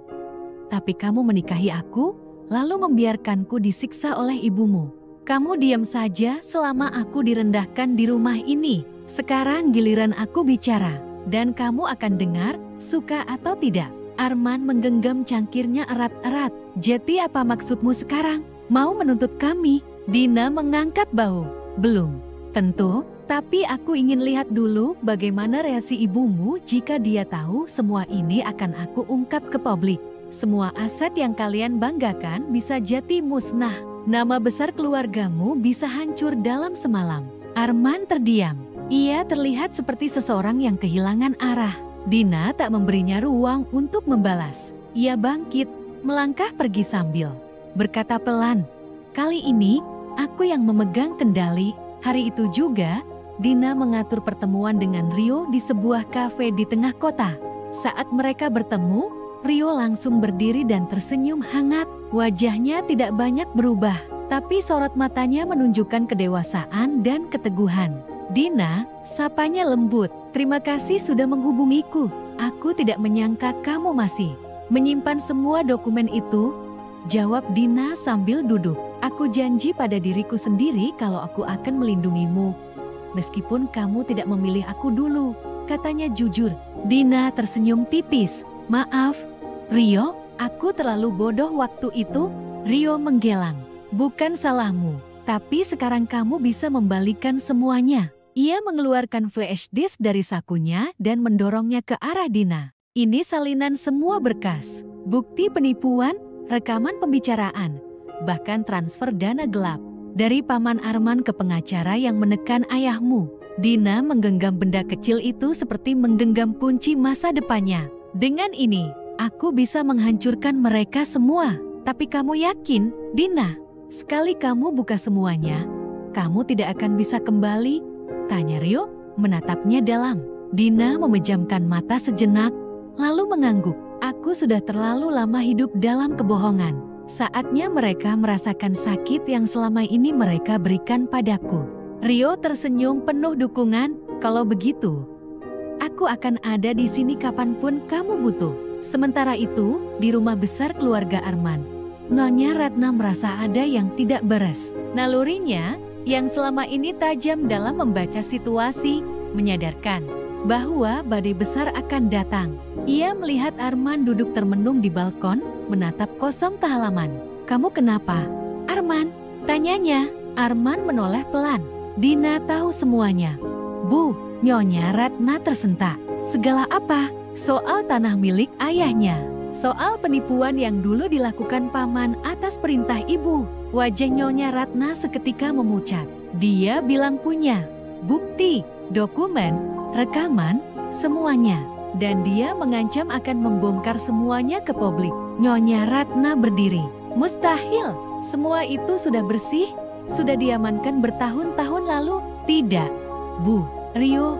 Tapi kamu menikahi aku, lalu membiarkanku disiksa oleh ibumu. Kamu diam saja selama aku direndahkan di rumah ini. Sekarang giliran aku bicara, dan kamu akan dengar, suka atau tidak. Arman menggenggam cangkirnya erat-erat. Jeti, apa maksudmu sekarang? Mau menuntut kami? Dina mengangkat bahu. Belum tentu, tapi aku ingin lihat dulu bagaimana reaksi ibumu jika dia tahu semua ini akan aku ungkap ke publik. Semua aset yang kalian banggakan bisa jadi musnah. Nama besar keluargamu bisa hancur dalam semalam. Arman terdiam. Ia terlihat seperti seseorang yang kehilangan arah. Dina tak memberinya ruang untuk membalas. Ia bangkit, melangkah pergi sambil berkata pelan, kali ini aku yang memegang kendali. Hari itu juga, Dina mengatur pertemuan dengan Rio di sebuah kafe di tengah kota. Saat mereka bertemu, Rio langsung berdiri dan tersenyum hangat. Wajahnya tidak banyak berubah, tapi sorot matanya menunjukkan kedewasaan dan keteguhan. Dina, sapanya lembut. Terima kasih sudah menghubungiku. Aku tidak menyangka kamu masih menyimpan semua dokumen itu. Jawab Dina sambil duduk. Aku janji pada diriku sendiri kalau aku akan melindungimu. Meskipun kamu tidak memilih aku dulu, katanya jujur. Dina tersenyum tipis. Maaf, Rio, aku terlalu bodoh waktu itu. Rio menggelang. Bukan salahmu, tapi sekarang kamu bisa membalikan semuanya. Ia mengeluarkan flash disk dari sakunya dan mendorongnya ke arah Dina. Ini salinan semua berkas. bukti penipuan, rekaman pembicaraan, bahkan transfer dana gelap. Dari Paman Arman ke pengacara yang menekan ayahmu. Dina menggenggam benda kecil itu seperti menggenggam kunci masa depannya. Dengan ini, aku bisa menghancurkan mereka semua. Tapi kamu yakin, Dina? Sekali kamu buka semuanya, kamu tidak akan bisa kembali? Tanya Rio, menatapnya dalam. Dina memejamkan mata sejenak, lalu mengangguk. Aku sudah terlalu lama hidup dalam kebohongan. Saatnya mereka merasakan sakit yang selama ini mereka berikan padaku. Rio tersenyum penuh dukungan. Kalau begitu, aku akan ada di sini kapanpun kamu butuh. Sementara itu, di rumah besar keluarga Arman, Nyonya Ratna merasa ada yang tidak beres. Nalurinya, yang selama ini tajam dalam membaca situasi, menyadarkan bahwa badai besar akan datang. Ia melihat Arman duduk termenung di balkon, menatap kosong ke halaman. Kamu kenapa, Arman? Tanyanya. Arman menoleh pelan. Dina tahu semuanya. Bu, Nyonya Ratna tersentak. Segala apa? Soal tanah milik ayahnya. Soal penipuan yang dulu dilakukan paman atas perintah ibu. Wajah Nyonya Ratna seketika memucat. Dia bilang punya bukti, dokumen, rekaman, semuanya. Dan dia mengancam akan membongkar semuanya ke publik. Nyonya Ratna berdiri. Mustahil, semua itu sudah bersih, sudah diamankan bertahun-tahun lalu. Tidak, Bu. Rio,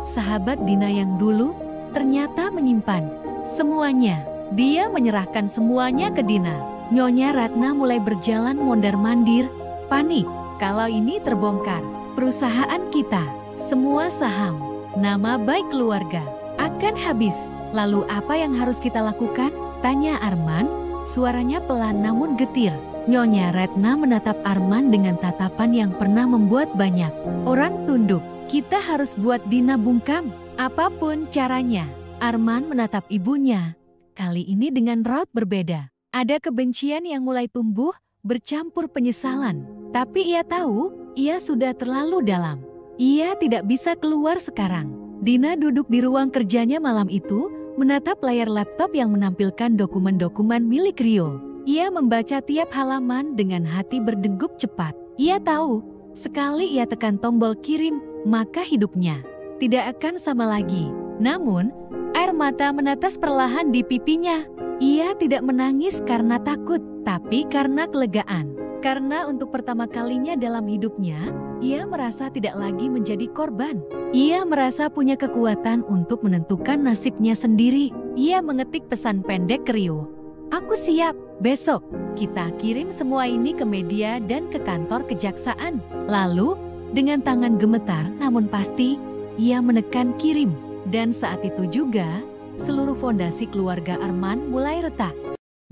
sahabat Dina yang dulu, ternyata menyimpan semuanya. Dia menyerahkan semuanya ke Dina. Nyonya Ratna mulai berjalan mondar-mandir, panik. Kalau ini terbongkar, perusahaan kita, semua saham, nama baik keluarga, akan habis. Lalu apa yang harus kita lakukan? Tanya Arman, suaranya pelan namun getir. Nyonya Ratna menatap Arman dengan tatapan yang pernah membuat banyak orang tunduk. Kita harus buat Dina bungkam, apapun caranya. Arman menatap ibunya, kali ini dengan raut berbeda. Ada kebencian yang mulai tumbuh, bercampur penyesalan. Tapi ia tahu, ia sudah terlalu dalam. Ia tidak bisa keluar sekarang. Dina duduk di ruang kerjanya malam itu, menatap layar laptop yang menampilkan dokumen-dokumen milik Rio. Ia membaca tiap halaman dengan hati berdegup cepat. Ia tahu, sekali ia tekan tombol kirim, maka hidupnya tidak akan sama lagi. Namun, air mata menetes perlahan di pipinya. Ia tidak menangis karena takut, tapi karena kelegaan. Karena untuk pertama kalinya dalam hidupnya, ia merasa tidak lagi menjadi korban. Ia merasa punya kekuatan untuk menentukan nasibnya sendiri. Ia mengetik pesan pendek ke Rio. Aku siap, besok kita kirim semua ini ke media dan ke kantor kejaksaan. Lalu, dengan tangan gemetar namun pasti, ia menekan kirim. Dan saat itu juga, seluruh fondasi keluarga Arman mulai retak.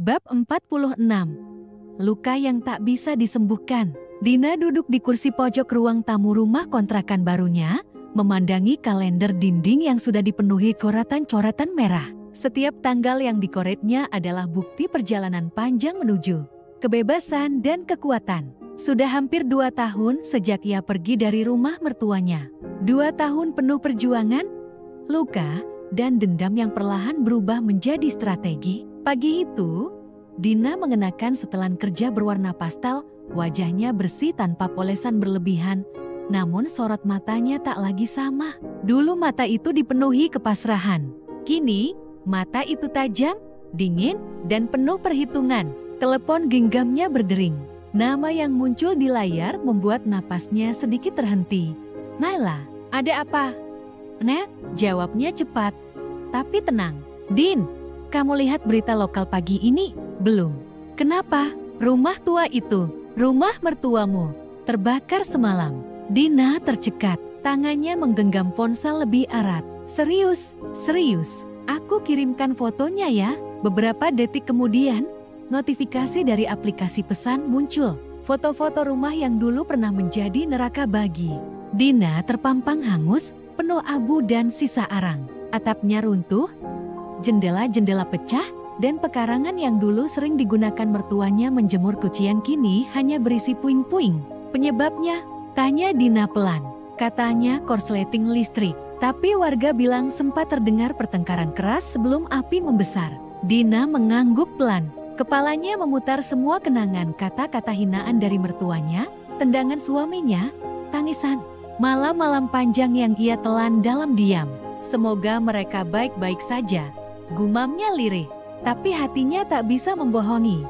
Bab 46. Luka yang tak bisa disembuhkan. Dina duduk di kursi pojok ruang tamu rumah kontrakan barunya, memandangi kalender dinding yang sudah dipenuhi coretan-coretan merah. Setiap tanggal yang dikoretnya adalah bukti perjalanan panjang menuju kebebasan dan kekuatan. Sudah hampir 2 tahun sejak ia pergi dari rumah mertuanya. 2 tahun penuh perjuangan, luka, dan dendam yang perlahan berubah menjadi strategi. Pagi itu, Dina mengenakan setelan kerja berwarna pastel, wajahnya bersih tanpa polesan berlebihan, namun sorot matanya tak lagi sama. Dulu mata itu dipenuhi kepasrahan. Kini, mata itu tajam, dingin, dan penuh perhitungan. Telepon genggamnya berdering. Nama yang muncul di layar membuat napasnya sedikit terhenti. Naila, ada apa? Net, jawabnya cepat, tapi tenang. Din, kamu lihat berita lokal pagi ini? Belum. Kenapa? Rumah tua itu, rumah mertuamu, terbakar semalam. Dina tercekat, tangannya menggenggam ponsel lebih erat. Serius, serius. Aku kirimkan fotonya ya. Beberapa detik kemudian, notifikasi dari aplikasi pesan muncul. Foto-foto rumah yang dulu pernah menjadi neraka bagi Dina terpampang hangus, penuh abu dan sisa arang. Atapnya runtuh, jendela-jendela pecah, dan pekarangan yang dulu sering digunakan mertuanya menjemur cucian kini hanya berisi puing-puing. Penyebabnya? Tanya Dina pelan. Katanya korsleting listrik. Tapi warga bilang sempat terdengar pertengkaran keras sebelum api membesar. Dina mengangguk pelan. Kepalanya memutar semua kenangan, kata-kata hinaan dari mertuanya, tendangan suaminya, tangisan, malam-malam panjang yang ia telan dalam diam. Semoga mereka baik-baik saja, gumamnya lirih. Tapi hatinya tak bisa membohongi.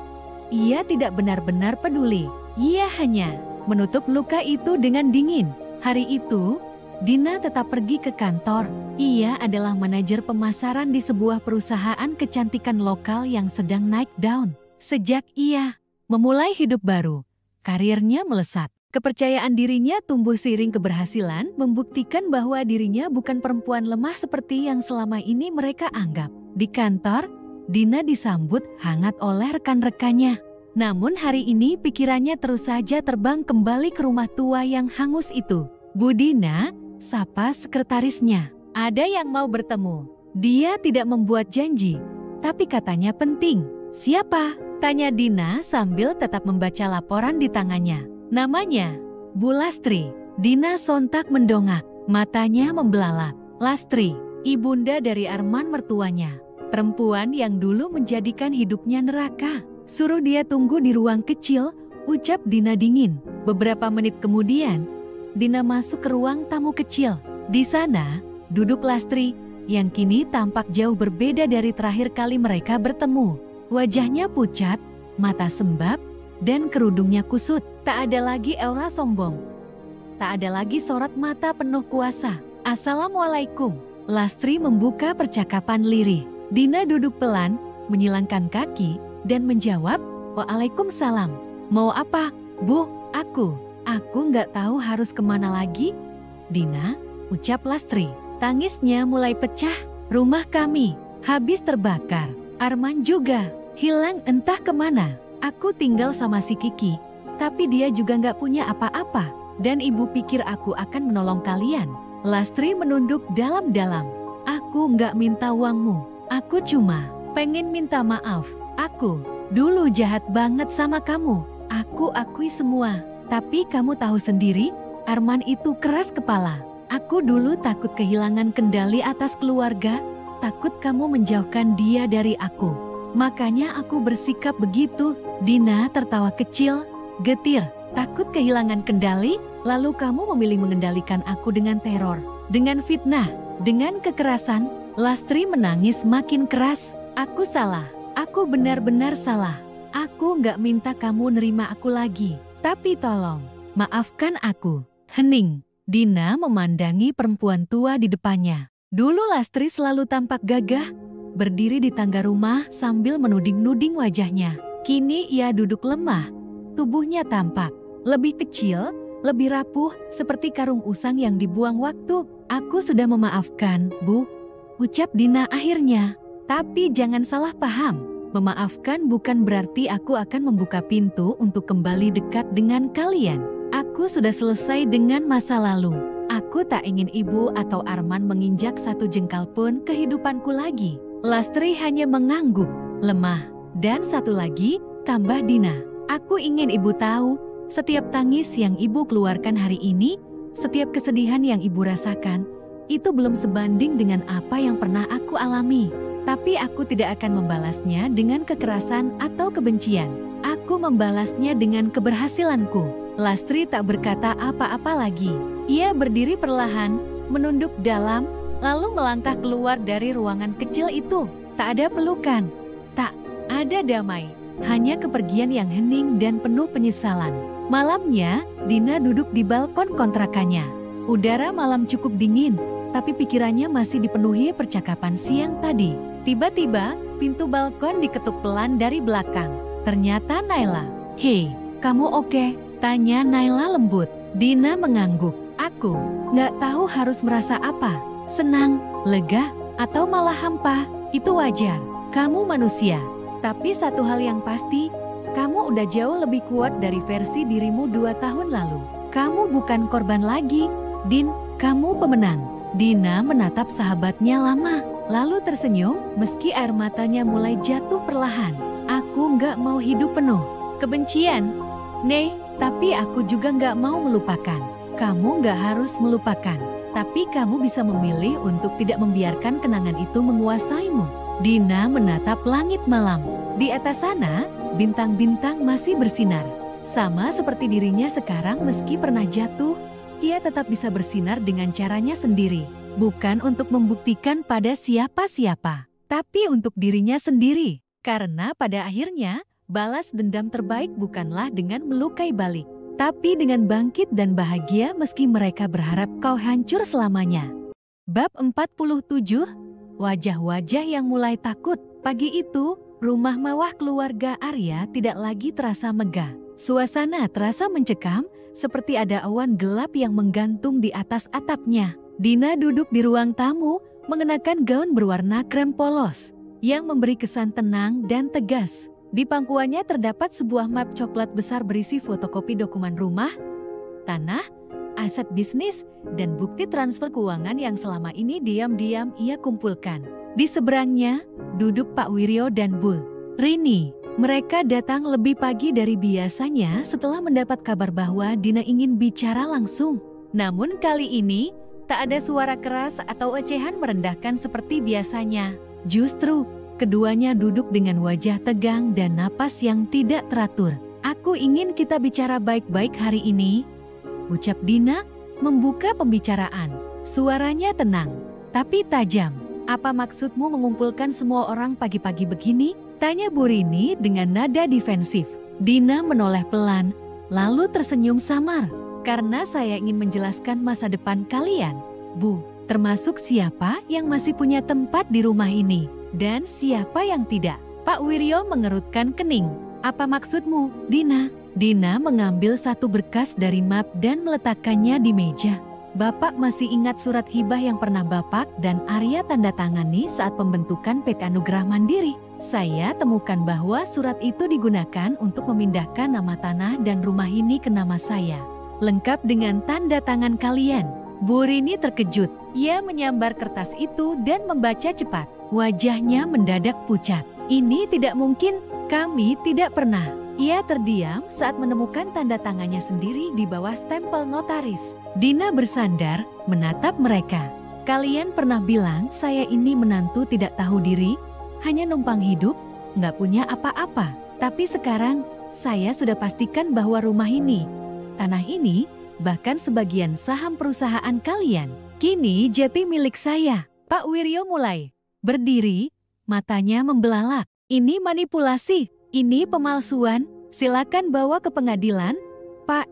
Ia tidak benar-benar peduli. Ia hanya menutup luka itu dengan dingin. Hari itu, Dina tetap pergi ke kantor. Ia adalah manajer pemasaran di sebuah perusahaan kecantikan lokal yang sedang naik daun. Sejak ia memulai hidup baru, karirnya melesat. Kepercayaan dirinya tumbuh seiring keberhasilan, membuktikan bahwa dirinya bukan perempuan lemah seperti yang selama ini mereka anggap. Di kantor, Dina disambut hangat oleh rekan-rekannya. Namun hari ini pikirannya terus saja terbang kembali ke rumah tua yang hangus itu. "Bu Dina," sapa sekretarisnya. "Ada yang mau bertemu." Dia tidak membuat janji, tapi katanya penting. "Siapa?" tanya Dina sambil tetap membaca laporan di tangannya. "Namanya Bu Lastri." Dina sontak mendongak, matanya membelalak. Lastri, ibunda dari Arman mertuanya. Perempuan yang dulu menjadikan hidupnya neraka. "Suruh dia tunggu di ruang kecil," ucap Dina dingin. Beberapa menit kemudian, Dina masuk ke ruang tamu kecil. Di sana, duduk Lastri, yang kini tampak jauh berbeda dari terakhir kali mereka bertemu. Wajahnya pucat, mata sembab, dan kerudungnya kusut. Tak ada lagi aura sombong. Tak ada lagi sorot mata penuh kuasa. "Assalamualaikum." Lastri membuka percakapan lirih. Dina duduk pelan, menyilangkan kaki, dan menjawab, "Waalaikumsalam. Mau apa, Bu?" Aku nggak tahu harus kemana lagi." "Dina," ucap Lastri. Tangisnya mulai pecah. "Rumah kami habis terbakar. Arman juga hilang entah kemana. Aku tinggal sama si Kiki, tapi dia juga nggak punya apa-apa. Dan ibu pikir aku akan menolong kalian." Lastri menunduk dalam-dalam. "Aku nggak minta uangmu. Aku cuma pengen minta maaf. Aku dulu jahat banget sama kamu. Aku akui semua. Tapi kamu tahu sendiri, Arman itu keras kepala. Aku dulu takut kehilangan kendali atas keluarga, takut kamu menjauhkan dia dari aku. Makanya aku bersikap begitu." Dina tertawa kecil, getir. "Takut kehilangan kendali, lalu kamu memilih mengendalikan aku dengan teror, dengan fitnah, dengan kekerasan." Lastri menangis makin keras. "Aku salah. Aku benar-benar salah. Aku nggak minta kamu nerima aku lagi. Tapi tolong, maafkan aku." Hening. Dina memandangi perempuan tua di depannya. Dulu Lastri selalu tampak gagah, berdiri di tangga rumah sambil menuding-nuding wajahnya. Kini ia duduk lemah, tubuhnya tampak lebih kecil, lebih rapuh, seperti karung usang yang dibuang waktu. "Aku sudah memaafkan, Bu," ucap Dina akhirnya. "Tapi jangan salah paham. Memaafkan bukan berarti aku akan membuka pintu untuk kembali dekat dengan kalian. Aku sudah selesai dengan masa lalu. Aku tak ingin ibu atau Arman menginjak satu jengkal pun kehidupanku lagi." Lastri hanya mengangguk, lemah. "Dan satu lagi," tambah Dina. "Aku ingin ibu tahu, setiap tangis yang ibu keluarkan hari ini, setiap kesedihan yang ibu rasakan, itu belum sebanding dengan apa yang pernah aku alami. Tapi aku tidak akan membalasnya dengan kekerasan atau kebencian. Aku membalasnya dengan keberhasilanku." Lastri tak berkata apa-apa lagi. Ia berdiri perlahan, menunduk dalam, lalu melangkah keluar dari ruangan kecil itu. Tak ada pelukan, tak ada damai, hanya kepergian yang hening dan penuh penyesalan. Malamnya, Dina duduk di balkon kontrakannya. Udara malam cukup dingin, tapi pikirannya masih dipenuhi percakapan siang tadi. Tiba-tiba, pintu balkon diketuk pelan dari belakang. Ternyata Naila. "Hei, kamu oke?" tanya Naila lembut. Dina mengangguk. "Aku nggak tahu harus merasa apa. Senang, lega, atau malah hampa. Itu wajar. Kamu manusia. Tapi satu hal yang pasti, kamu udah jauh lebih kuat dari versi dirimu 2 tahun lalu. Kamu bukan korban lagi, Din, kamu pemenang." Dina menatap sahabatnya lama, lalu tersenyum meski air matanya mulai jatuh perlahan. "Aku nggak mau hidup penuh kebencian, Nih, tapi aku juga nggak mau melupakan. Kamu nggak harus melupakan, tapi kamu bisa memilih untuk tidak membiarkan kenangan itu menguasaimu." Dina menatap langit malam. Di atas sana, bintang-bintang masih bersinar. Sama seperti dirinya sekarang meski pernah jatuh, ia tetap bisa bersinar dengan caranya sendiri. Bukan untuk membuktikan pada siapa-siapa, tapi untuk dirinya sendiri. Karena pada akhirnya, balas dendam terbaik bukanlah dengan melukai balik, tapi dengan bangkit dan bahagia meski mereka berharap kau hancur selamanya. Bab 47, wajah-wajah yang mulai takut. Pagi itu, rumah mewah keluarga Arya tidak lagi terasa megah. Suasana terasa mencekam, seperti ada awan gelap yang menggantung di atas atapnya. Dina duduk di ruang tamu, mengenakan gaun berwarna krem polos, yang memberi kesan tenang dan tegas. Di pangkuannya terdapat sebuah map coklat besar berisi fotokopi dokumen rumah, tanah, aset bisnis, dan bukti transfer keuangan yang selama ini diam-diam ia kumpulkan. Di seberangnya, duduk Pak Wiryo dan Bu Rini. Mereka datang lebih pagi dari biasanya setelah mendapat kabar bahwa Dina ingin bicara langsung. Namun kali ini, tak ada suara keras atau ocehan merendahkan seperti biasanya. Justru, keduanya duduk dengan wajah tegang dan napas yang tidak teratur. Aku ingin kita bicara baik-baik hari ini, ucap Dina, membuka pembicaraan. Suaranya tenang, tapi tajam. Apa maksudmu mengumpulkan semua orang pagi-pagi begini? Tanya Bu Rini dengan nada defensif. Dina menoleh pelan, lalu tersenyum samar. Karena saya ingin menjelaskan masa depan kalian, Bu. Termasuk siapa yang masih punya tempat di rumah ini, dan siapa yang tidak. Pak Wiryo mengerutkan kening. Apa maksudmu, Dina? Dina mengambil satu berkas dari map dan meletakkannya di meja. Bapak masih ingat surat hibah yang pernah Bapak dan Arya tanda tangani saat pembentukan PT Anugerah Mandiri. Saya temukan bahwa surat itu digunakan untuk memindahkan nama tanah dan rumah ini ke nama saya, lengkap dengan tanda tangan kalian. Bu Rini terkejut. Ia menyambar kertas itu dan membaca cepat. Wajahnya mendadak pucat. Ini tidak mungkin, kami tidak pernah. Ia terdiam saat menemukan tanda tangannya sendiri di bawah stempel notaris. Dina bersandar, menatap mereka. Kalian pernah bilang saya ini menantu tidak tahu diri, hanya numpang hidup, nggak punya apa-apa. Tapi sekarang, saya sudah pastikan bahwa rumah ini, tanah ini, bahkan sebagian saham perusahaan kalian, kini jadi milik saya. Pak Wiryo mulai berdiri, matanya membelalak. Ini manipulasi, ini pemalsuan, silakan bawa ke pengadilan, Pak.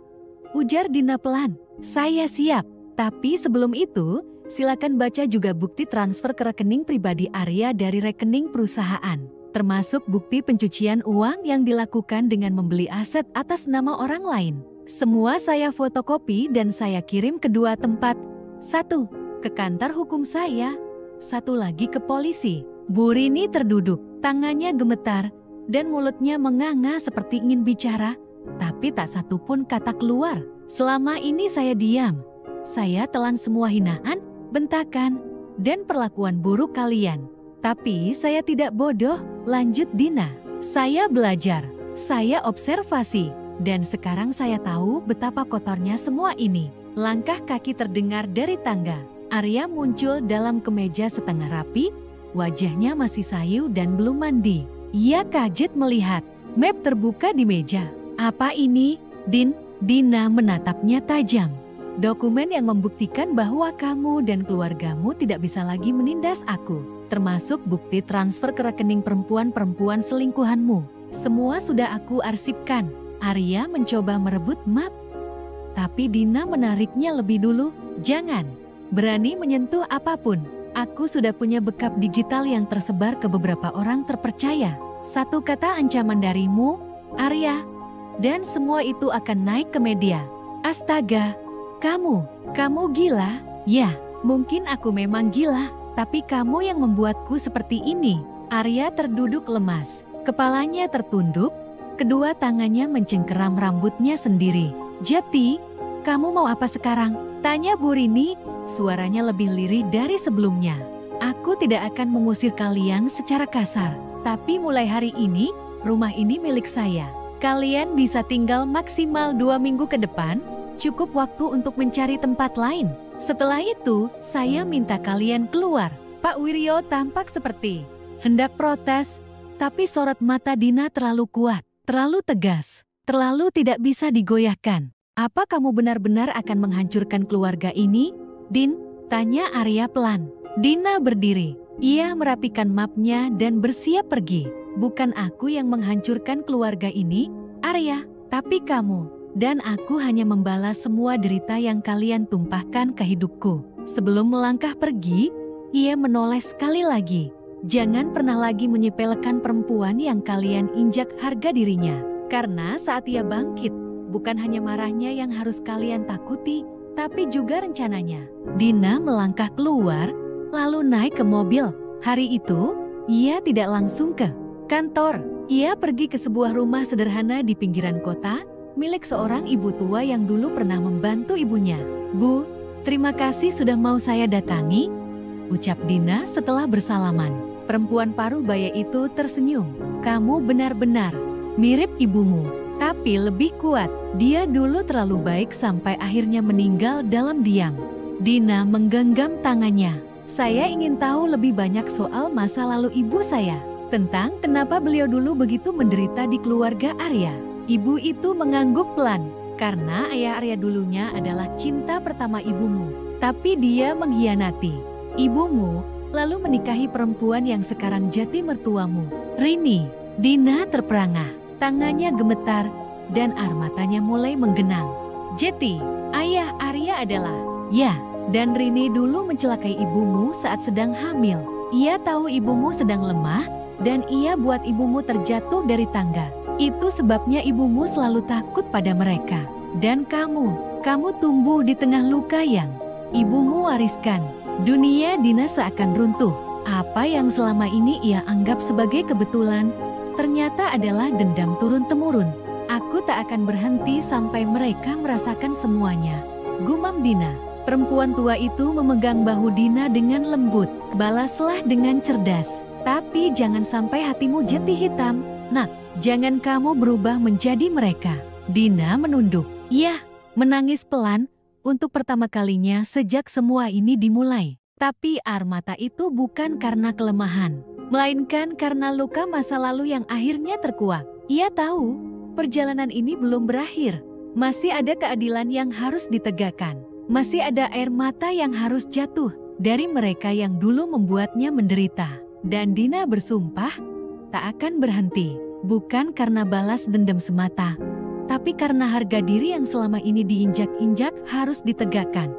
Ujar Dina pelan. Saya siap, tapi sebelum itu, silakan baca juga bukti transfer ke rekening pribadi Arya dari rekening perusahaan, termasuk bukti pencucian uang yang dilakukan dengan membeli aset atas nama orang lain. Semua saya fotokopi dan saya kirim ke dua tempat. Satu, ke kantor hukum saya. Satu lagi ke polisi. Bu Rini terduduk, tangannya gemetar, dan mulutnya menganga seperti ingin bicara, tapi tak satu pun kata keluar. Selama ini saya diam. Saya telan semua hinaan, bentakan, dan perlakuan buruk kalian. Tapi saya tidak bodoh, lanjut Dina. Saya belajar, saya observasi, dan sekarang saya tahu betapa kotornya semua ini. Langkah kaki terdengar dari tangga. Arya muncul dalam kemeja setengah rapi, wajahnya masih sayu dan belum mandi. Ia kaget melihat map terbuka di meja. Apa ini, Din? Dina menatapnya tajam. Dokumen yang membuktikan bahwa kamu dan keluargamu tidak bisa lagi menindas aku, termasuk bukti transfer ke rekening perempuan-perempuan selingkuhanmu. Semua sudah aku arsipkan. Arya mencoba merebut map, tapi Dina menariknya lebih dulu. Jangan berani menyentuh apapun. Aku sudah punya backup digital yang tersebar ke beberapa orang terpercaya. Satu kata ancaman darimu, Arya, dan semua itu akan naik ke media. Astaga, kamu gila? Ya, mungkin aku memang gila, tapi kamu yang membuatku seperti ini. Arya terduduk lemas, kepalanya tertunduk, kedua tangannya mencengkeram rambutnya sendiri. Jati, kamu mau apa sekarang? Tanya Bu Rini, suaranya lebih lirih dari sebelumnya. Aku tidak akan mengusir kalian secara kasar, tapi mulai hari ini, rumah ini milik saya. Kalian bisa tinggal maksimal 2 minggu ke depan, cukup waktu untuk mencari tempat lain. Setelah itu, saya minta kalian keluar. Pak Wiryo tampak seperti hendak protes, tapi sorot mata Dina terlalu kuat, terlalu tegas, terlalu tidak bisa digoyahkan. Apa kamu benar-benar akan menghancurkan keluarga ini, Din? Tanya Arya pelan. Dina berdiri. Ia merapikan mapnya dan bersiap pergi. Bukan aku yang menghancurkan keluarga ini, Arya, tapi kamu. Dan aku hanya membalas semua derita yang kalian tumpahkan ke hidupku. Sebelum melangkah pergi, ia menoleh sekali lagi. Jangan pernah lagi menyepelekan perempuan yang kalian injak harga dirinya. Karena saat ia bangkit, bukan hanya marahnya yang harus kalian takuti, tapi juga rencananya. Dina melangkah keluar, lalu naik ke mobil. Hari itu, ia tidak langsung ke kantor. Ia pergi ke sebuah rumah sederhana di pinggiran kota, milik seorang ibu tua yang dulu pernah membantu ibunya. Bu, terima kasih sudah mau saya datangi, ucap Dina setelah bersalaman. Perempuan paruh baya itu tersenyum. Kamu benar-benar mirip ibumu. Tapi lebih kuat, dia dulu terlalu baik sampai akhirnya meninggal dalam diam. Dina menggenggam tangannya. Saya ingin tahu lebih banyak soal masa lalu ibu saya. Tentang kenapa beliau dulu begitu menderita di keluarga Arya. Ibu itu mengangguk pelan. Karena ayah Arya dulunya adalah cinta pertama ibumu. Tapi dia mengkhianati ibumu, lalu menikahi perempuan yang sekarang jadi mertuamu, Rini. Dina terperangah. Tangannya gemetar, dan air matanya mulai menggenang. Jeti, ayah Arya adalah, ya, dan Rini dulu mencelakai ibumu saat sedang hamil. Ia tahu ibumu sedang lemah, dan ia buat ibumu terjatuh dari tangga. Itu sebabnya ibumu selalu takut pada mereka. Dan kamu tumbuh di tengah luka yang ibumu wariskan. Dunia Dina seakan runtuh. Apa yang selama ini ia anggap sebagai kebetulan, ternyata adalah dendam turun-temurun. Aku tak akan berhenti sampai mereka merasakan semuanya, gumam Dina. Perempuan tua itu memegang bahu Dina dengan lembut. Balaslah dengan cerdas. Tapi jangan sampai hatimu jeti hitam. Nak, jangan kamu berubah menjadi mereka. Dina menunduk. Ya, menangis pelan untuk pertama kalinya sejak semua ini dimulai. Tapi air mata itu bukan karena kelemahan, melainkan karena luka masa lalu yang akhirnya terkuak. Ia tahu, perjalanan ini belum berakhir. Masih ada keadilan yang harus ditegakkan. Masih ada air mata yang harus jatuh dari mereka yang dulu membuatnya menderita. Dan Dina bersumpah, tak akan berhenti. Bukan karena balas dendam semata, tapi karena harga diri yang selama ini diinjak-injak harus ditegakkan.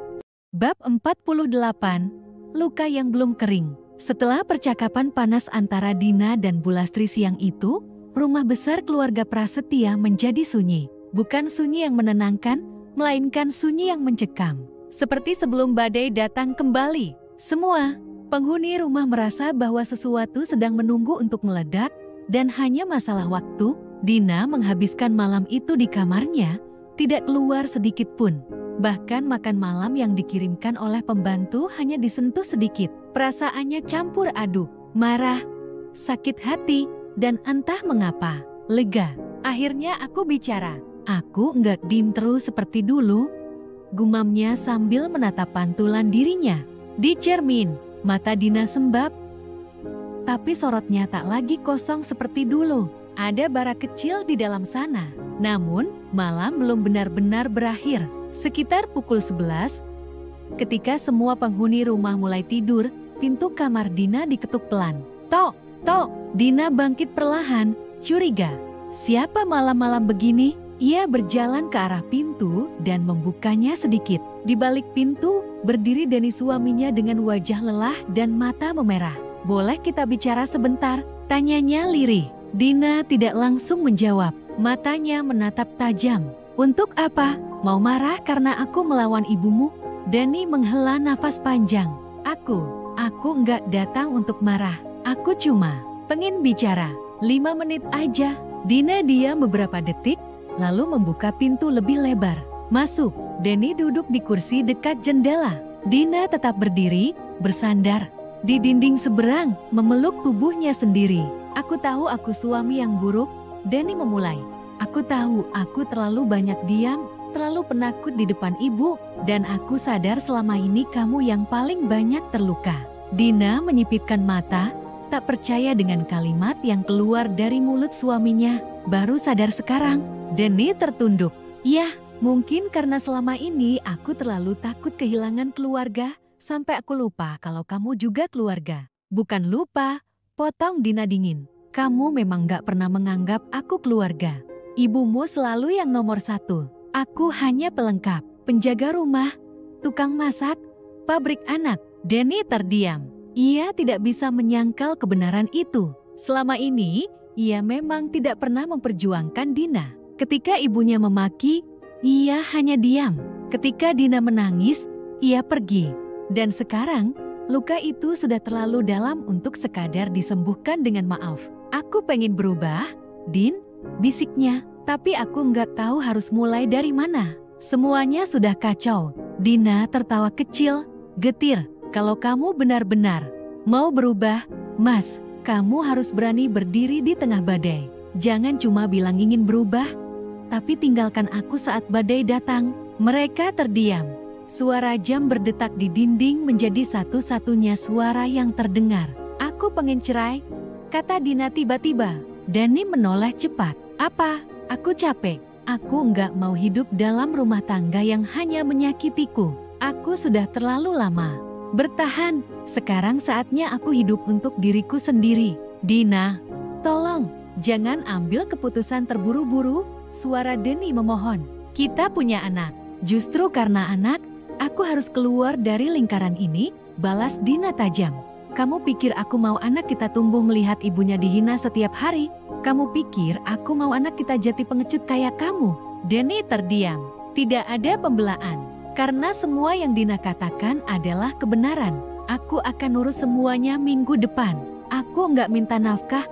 Bab 48, Luka yang belum kering. Setelah percakapan panas antara Dina dan Bulastri siang itu, rumah besar keluarga Prasetya menjadi sunyi. Bukan sunyi yang menenangkan, melainkan sunyi yang mencekam. Seperti sebelum badai datang kembali, semua penghuni rumah merasa bahwa sesuatu sedang menunggu untuk meledak, dan hanya masalah waktu. Dina menghabiskan malam itu di kamarnya, tidak keluar sedikit pun. Bahkan makan malam yang dikirimkan oleh pembantu hanya disentuh sedikit. Perasaannya campur aduk, marah, sakit hati, dan entah mengapa, lega. Akhirnya aku bicara. Aku enggak diem terus seperti dulu, gumamnya sambil menatap pantulan dirinya. Di cermin, mata Dina sembab, tapi sorotnya tak lagi kosong seperti dulu. Ada bara kecil di dalam sana. Namun, malam belum benar-benar berakhir. Sekitar pukul 11, ketika semua penghuni rumah mulai tidur, pintu kamar Dina diketuk pelan. Tok, tok, Dina bangkit perlahan, curiga. Siapa malam-malam begini? Ia berjalan ke arah pintu dan membukanya sedikit. Di balik pintu, berdiri Dani suaminya dengan wajah lelah dan mata memerah. Boleh kita bicara sebentar? Tanyanya lirih. Dina tidak langsung menjawab. Matanya menatap tajam. Untuk apa? Mau marah karena aku melawan ibumu? Dani menghela nafas panjang. Aku enggak datang untuk marah. Aku cuma pengen bicara. 5 menit aja. Dina diam beberapa detik, lalu membuka pintu lebih lebar. Masuk. Dani duduk di kursi dekat jendela. Dina tetap berdiri, bersandar di dinding seberang, memeluk tubuhnya sendiri. Aku tahu aku suami yang buruk. Dani memulai. Aku tahu aku terlalu banyak diam, terlalu penakut di depan ibu, dan aku sadar selama ini kamu yang paling banyak terluka. Dina menyipitkan mata, tak percaya dengan kalimat yang keluar dari mulut suaminya. Baru sadar sekarang, Denny tertunduk. "Yah, mungkin karena selama ini aku terlalu takut kehilangan keluarga, sampai aku lupa kalau kamu juga keluarga." "Bukan lupa," potong Dina dingin. "Kamu memang gak pernah menganggap aku keluarga. Ibumu selalu yang nomor satu. Aku hanya pelengkap, penjaga rumah, tukang masak, pabrik anak." Denny terdiam. Ia tidak bisa menyangkal kebenaran itu. Selama ini, ia memang tidak pernah memperjuangkan Dina. Ketika ibunya memaki, ia hanya diam. Ketika Dina menangis, ia pergi. Dan sekarang, luka itu sudah terlalu dalam untuk sekadar disembuhkan dengan maaf. "Aku pengen berubah, Din," bisiknya. "Tapi aku nggak tahu harus mulai dari mana. Semuanya sudah kacau." Dina tertawa kecil, getir. "Kalau kamu benar-benar mau berubah, Mas, kamu harus berani berdiri di tengah badai. Jangan cuma bilang ingin berubah, tapi tinggalkan aku saat badai datang." Mereka terdiam. Suara jam berdetak di dinding menjadi satu-satunya suara yang terdengar. "Aku pengen cerai," kata Dina tiba-tiba. Denny menoleh cepat. "Apa? Aku capek. Aku nggak mau hidup dalam rumah tangga yang hanya menyakitiku. Aku sudah terlalu lama bertahan. Sekarang saatnya aku hidup untuk diriku sendiri." "Dina, tolong, jangan ambil keputusan terburu-buru," suara Denny memohon. "Kita punya anak. Justru karena anak, aku harus keluar dari lingkaran ini," balas Dina tajam. "Kamu pikir aku mau anak kita tumbuh melihat ibunya dihina setiap hari? Kamu pikir aku mau anak kita jadi pengecut kayak kamu?" Denny terdiam. Tidak ada pembelaan. Karena semua yang Dina katakan adalah kebenaran. "Aku akan urus semuanya minggu depan. Aku nggak minta nafkah.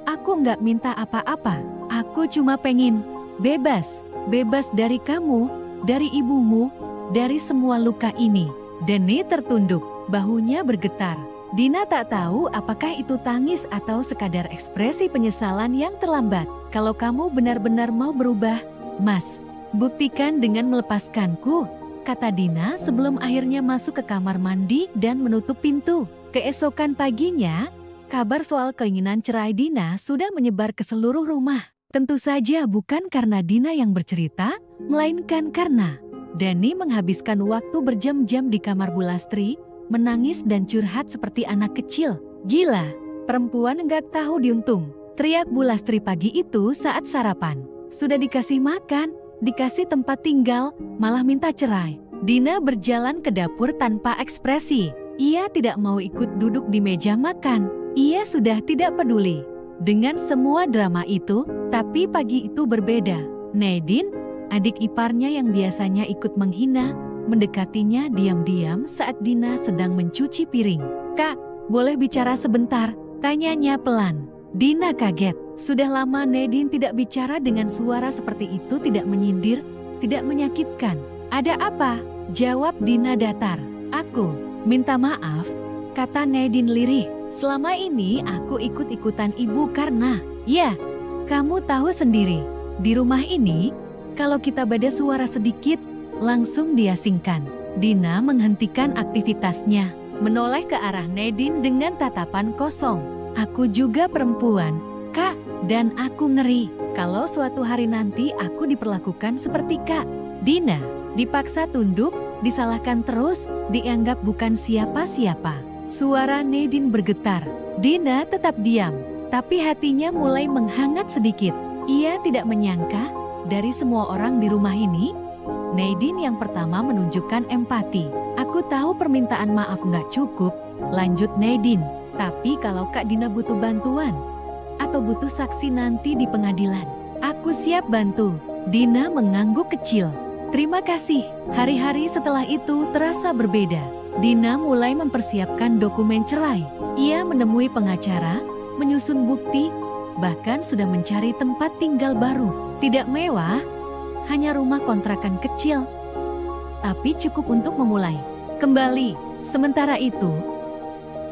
Aku nggak minta apa-apa. Aku cuma pengen bebas. Bebas dari kamu, dari ibumu, dari semua luka ini." Denny tertunduk, bahunya bergetar. Dina tak tahu apakah itu tangis atau sekadar ekspresi penyesalan yang terlambat. "Kalau kamu benar-benar mau berubah, Mas, buktikan dengan melepaskanku," kata Dina sebelum akhirnya masuk ke kamar mandi dan menutup pintu. Keesokan paginya, kabar soal keinginan cerai Dina sudah menyebar ke seluruh rumah. Tentu saja bukan karena Dina yang bercerita, melainkan karena Denny menghabiskan waktu berjam-jam di kamar Bu Lastri, menangis dan curhat seperti anak kecil. "Gila, perempuan nggak tahu diuntung," teriak Bu Lastri pagi itu saat sarapan. "Sudah dikasih makan, dikasih tempat tinggal, malah minta cerai." Dina berjalan ke dapur tanpa ekspresi. Ia tidak mau ikut duduk di meja makan. Ia sudah tidak peduli dengan semua drama itu, tapi pagi itu berbeda. Nadine, adik iparnya yang biasanya ikut menghina, mendekatinya diam-diam saat Dina sedang mencuci piring. "Kak, boleh bicara sebentar?" tanyanya pelan. Dina kaget. Sudah lama Nadine tidak bicara dengan suara seperti itu, tidak menyindir, tidak menyakitkan. "Ada apa?" jawab Dina datar. "Aku minta maaf," kata Nadine lirih. "Selama ini aku ikut-ikutan ibu karena, ya, kamu tahu sendiri, di rumah ini, kalau kita beda suara sedikit, langsung diasingkan." Dina menghentikan aktivitasnya, menoleh ke arah Nadine dengan tatapan kosong. "Aku juga perempuan, Kak, dan aku ngeri kalau suatu hari nanti aku diperlakukan seperti Kak." Dina dipaksa tunduk, disalahkan terus, dianggap bukan siapa-siapa. Suara Nadine bergetar. Dina tetap diam, tapi hatinya mulai menghangat sedikit. Ia tidak menyangka, dari semua orang di rumah ini, Nadine yang pertama menunjukkan empati. "Aku tahu permintaan maaf nggak cukup," lanjut Nadine. "Tapi kalau Kak Dina butuh bantuan, atau butuh saksi nanti di pengadilan, aku siap bantu." Dina mengangguk kecil. "Terima kasih." Hari-hari setelah itu terasa berbeda. Dina mulai mempersiapkan dokumen cerai. Ia menemui pengacara, menyusun bukti, bahkan sudah mencari tempat tinggal baru. Tidak mewah, hanya rumah kontrakan kecil, tapi cukup untuk memulai kembali. Sementara itu,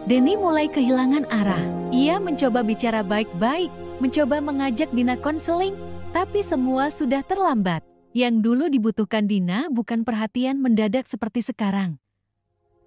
Denny mulai kehilangan arah. Ia mencoba bicara baik-baik, mencoba mengajak Dina konseling, tapi semua sudah terlambat. Yang dulu dibutuhkan Dina bukan perhatian mendadak seperti sekarang,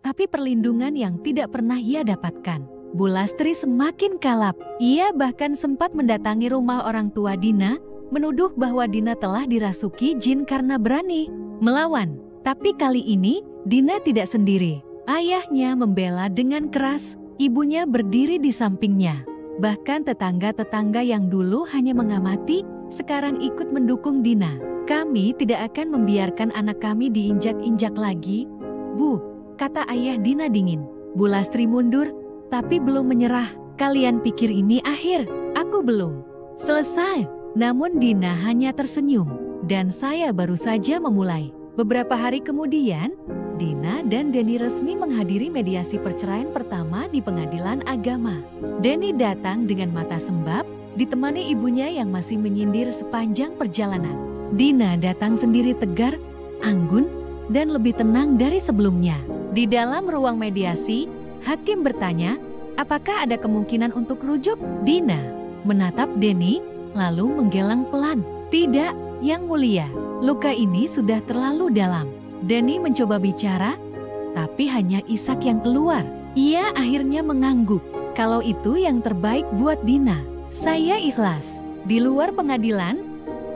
tapi perlindungan yang tidak pernah ia dapatkan. Bulastri semakin kalap. Ia bahkan sempat mendatangi rumah orang tua Dina, menuduh bahwa Dina telah dirasuki jin karena berani melawan. Tapi kali ini, Dina tidak sendiri. Ayahnya membela dengan keras, ibunya berdiri di sampingnya. Bahkan tetangga-tetangga yang dulu hanya mengamati, sekarang ikut mendukung Dina. Kami tidak akan membiarkan anak kami diinjak-injak lagi, Bu, kata ayah Dina dingin. Bulastri mundur, tapi belum menyerah. Kalian pikir ini akhir? Aku belum selesai. Namun Dina hanya tersenyum, dan saya baru saja memulai. Beberapa hari kemudian, Dina dan Denny resmi menghadiri mediasi perceraian pertama di pengadilan agama. Denny datang dengan mata sembab, ditemani ibunya yang masih menyindir sepanjang perjalanan. Dina datang sendiri tegar, anggun, dan lebih tenang dari sebelumnya. Di dalam ruang mediasi, hakim bertanya, apakah ada kemungkinan untuk rujuk? Dina menatap Denny, lalu menggelang pelan. Tidak, Yang Mulia, luka ini sudah terlalu dalam. Denny mencoba bicara, tapi hanya isak yang keluar. Ia akhirnya mengangguk. Kalau itu yang terbaik buat Dina, saya ikhlas. Di luar pengadilan,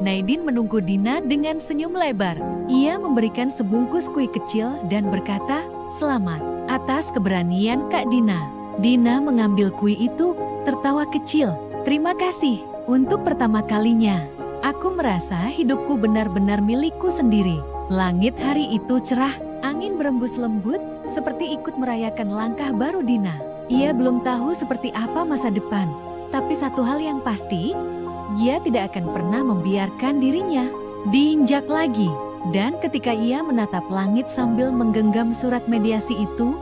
Naidin menunggu Dina dengan senyum lebar. Ia memberikan sebungkus kue kecil dan berkata, selamat atas keberanian Kak Dina. Dina mengambil kue itu, tertawa kecil. Terima kasih, untuk pertama kalinya, aku merasa hidupku benar-benar milikku sendiri. Langit hari itu cerah, angin berembus lembut, seperti ikut merayakan langkah baru Dina. Ia belum tahu seperti apa masa depan, tapi satu hal yang pasti, ia tidak akan pernah membiarkan dirinya diinjak lagi. Dan ketika ia menatap langit sambil menggenggam surat mediasi itu,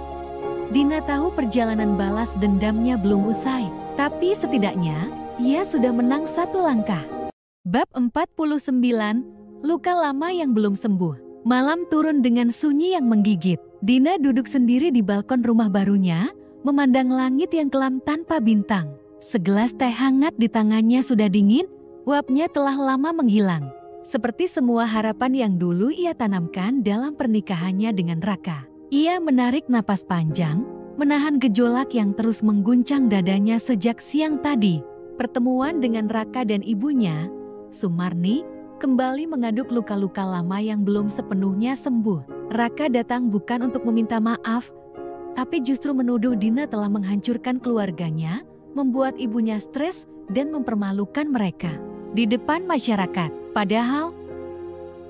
Dina tahu perjalanan balas dendamnya belum usai, tapi setidaknya ia sudah menang satu langkah. Bab 49, luka lama yang belum sembuh. Malam turun dengan sunyi yang menggigit. Dina duduk sendiri di balkon rumah barunya, memandang langit yang kelam tanpa bintang. Segelas teh hangat di tangannya sudah dingin, uapnya telah lama menghilang. Seperti semua harapan yang dulu ia tanamkan dalam pernikahannya dengan Raka. Ia menarik napas panjang, menahan gejolak yang terus mengguncang dadanya sejak siang tadi. Pertemuan dengan Raka dan ibunya, Sumarni, kembali mengaduk luka-luka lama yang belum sepenuhnya sembuh. Raka datang bukan untuk meminta maaf, tapi justru menuduh Dina telah menghancurkan keluarganya, membuat ibunya stres dan mempermalukan mereka di depan masyarakat. Padahal,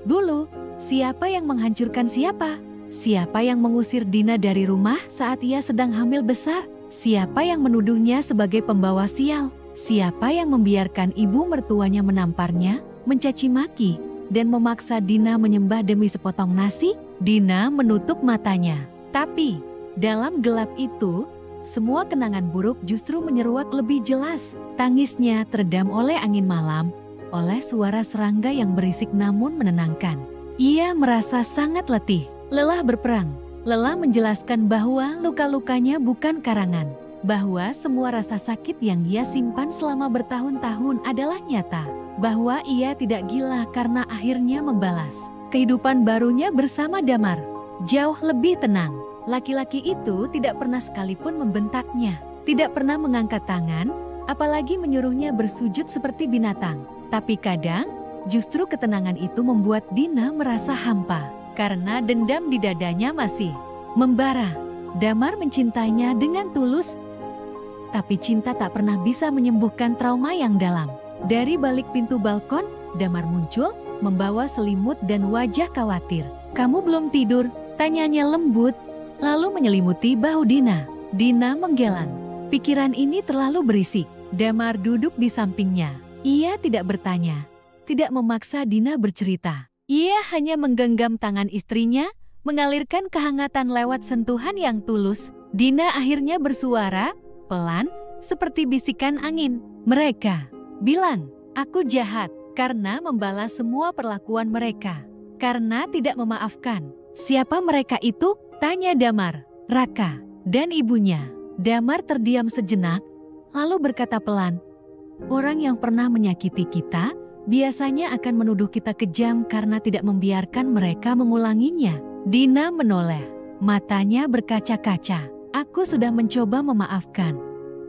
dulu, siapa yang menghancurkan siapa? Siapa yang mengusir Dina dari rumah saat ia sedang hamil besar? Siapa yang menuduhnya sebagai pembawa sial? Siapa yang membiarkan ibu mertuanya menamparnya, mencaci maki, dan memaksa Dina menyembah demi sepotong nasi? Dina menutup matanya. Tapi, dalam gelap itu, semua kenangan buruk justru menyeruak lebih jelas. Tangisnya teredam oleh angin malam, oleh suara serangga yang berisik namun menenangkan. Ia merasa sangat letih, lelah berperang, lelah menjelaskan bahwa luka-lukanya bukan karangan, bahwa semua rasa sakit yang ia simpan selama bertahun-tahun adalah nyata, bahwa ia tidak gila karena akhirnya membalas kehidupan barunya bersama Damar. Jauh lebih tenang. Laki-laki itu tidak pernah sekalipun membentaknya, tidak pernah mengangkat tangan, apalagi menyuruhnya bersujud seperti binatang. Tapi kadang, justru ketenangan itu membuat Dina merasa hampa, karena dendam di dadanya masih membara. Damar mencintainya dengan tulus, tapi cinta tak pernah bisa menyembuhkan trauma yang dalam. Dari balik pintu balkon, Damar muncul, membawa selimut dan wajah khawatir. Kamu belum tidur? Tanyanya lembut, lalu menyelimuti bahu Dina. Dina menggeleng. Pikiran ini terlalu berisik. Damar duduk di sampingnya. Ia tidak bertanya, tidak memaksa Dina bercerita. Ia hanya menggenggam tangan istrinya, mengalirkan kehangatan lewat sentuhan yang tulus. Dina akhirnya bersuara, pelan, seperti bisikan angin. Mereka bilang, aku jahat karena membalas semua perlakuan mereka, karena tidak memaafkan. Siapa mereka itu? Tanya Damar. Raka dan ibunya. Damar terdiam sejenak, lalu berkata pelan, orang yang pernah menyakiti kita, biasanya akan menuduh kita kejam karena tidak membiarkan mereka mengulanginya. Dina menoleh, matanya berkaca-kaca. Aku sudah mencoba memaafkan,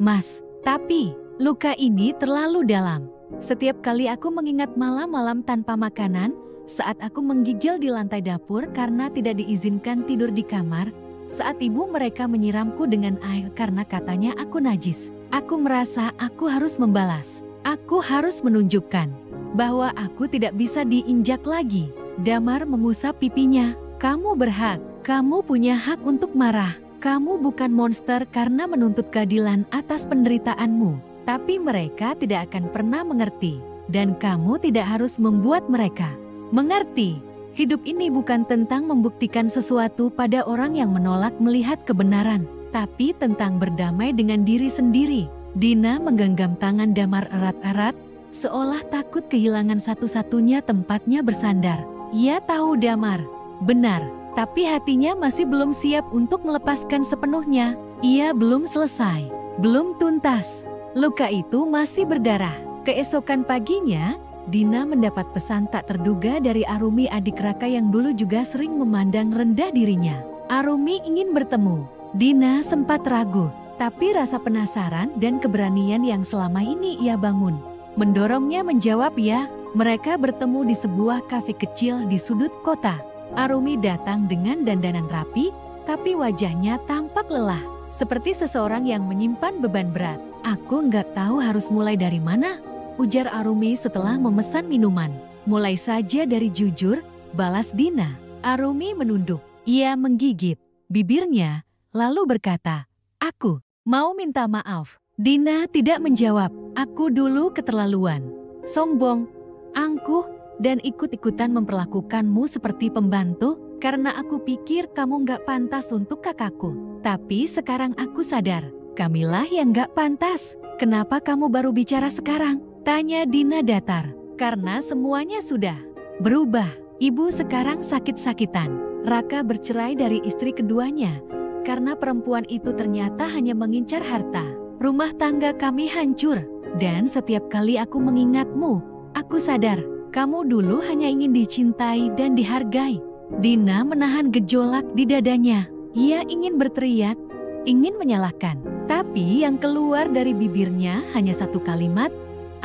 Mas, tapi luka ini terlalu dalam. Setiap kali aku mengingat malam-malam tanpa makanan, saat aku menggigil di lantai dapur karena tidak diizinkan tidur di kamar, saat ibu mereka menyiramku dengan air karena katanya aku najis. Aku merasa aku harus membalas. Aku harus menunjukkan bahwa aku tidak bisa diinjak lagi. Damar mengusap pipinya. Kamu berhak. Kamu punya hak untuk marah. Kamu bukan monster karena menuntut keadilan atas penderitaanmu. Tapi mereka tidak akan pernah mengerti. Dan kamu tidak harus membuat mereka mengerti. Hidup ini bukan tentang membuktikan sesuatu pada orang yang menolak melihat kebenaran, tapi tentang berdamai dengan diri sendiri. Dina menggenggam tangan Damar erat-erat, seolah takut kehilangan satu-satunya tempatnya bersandar. Ia tahu Damar benar, tapi hatinya masih belum siap untuk melepaskan sepenuhnya. Ia belum selesai, belum tuntas. Luka itu masih berdarah. Keesokan paginya, Dina mendapat pesan tak terduga dari Arumi, adik Raka yang dulu juga sering memandang rendah dirinya. Arumi ingin bertemu. Dina sempat ragu, tapi rasa penasaran dan keberanian yang selama ini ia bangun mendorongnya menjawab ya. Mereka bertemu di sebuah kafe kecil di sudut kota. Arumi datang dengan dandanan rapi, tapi wajahnya tampak lelah, seperti seseorang yang menyimpan beban berat. Aku nggak tahu harus mulai dari mana, ujar Arumi setelah memesan minuman. Mulai saja dari jujur, balas Dina. Arumi menunduk. Ia menggigit bibirnya, lalu berkata, aku mau minta maaf. Dina tidak menjawab. Aku dulu keterlaluan, sombong, angkuh, dan ikut-ikutan memperlakukanmu seperti pembantu karena aku pikir kamu nggak pantas untuk kakakku. Tapi sekarang aku sadar, kamilah yang nggak pantas. Kenapa kamu baru bicara sekarang? Tanya Dina datar. Karena semuanya sudah berubah. Ibu sekarang sakit-sakitan. Raka bercerai dari istri keduanya karena perempuan itu ternyata hanya mengincar harta. Rumah tangga kami hancur, dan setiap kali aku mengingatmu, aku sadar kamu dulu hanya ingin dicintai dan dihargai. Dina menahan gejolak di dadanya. Ia ingin berteriak, ingin menyalahkan, tapi yang keluar dari bibirnya hanya satu kalimat,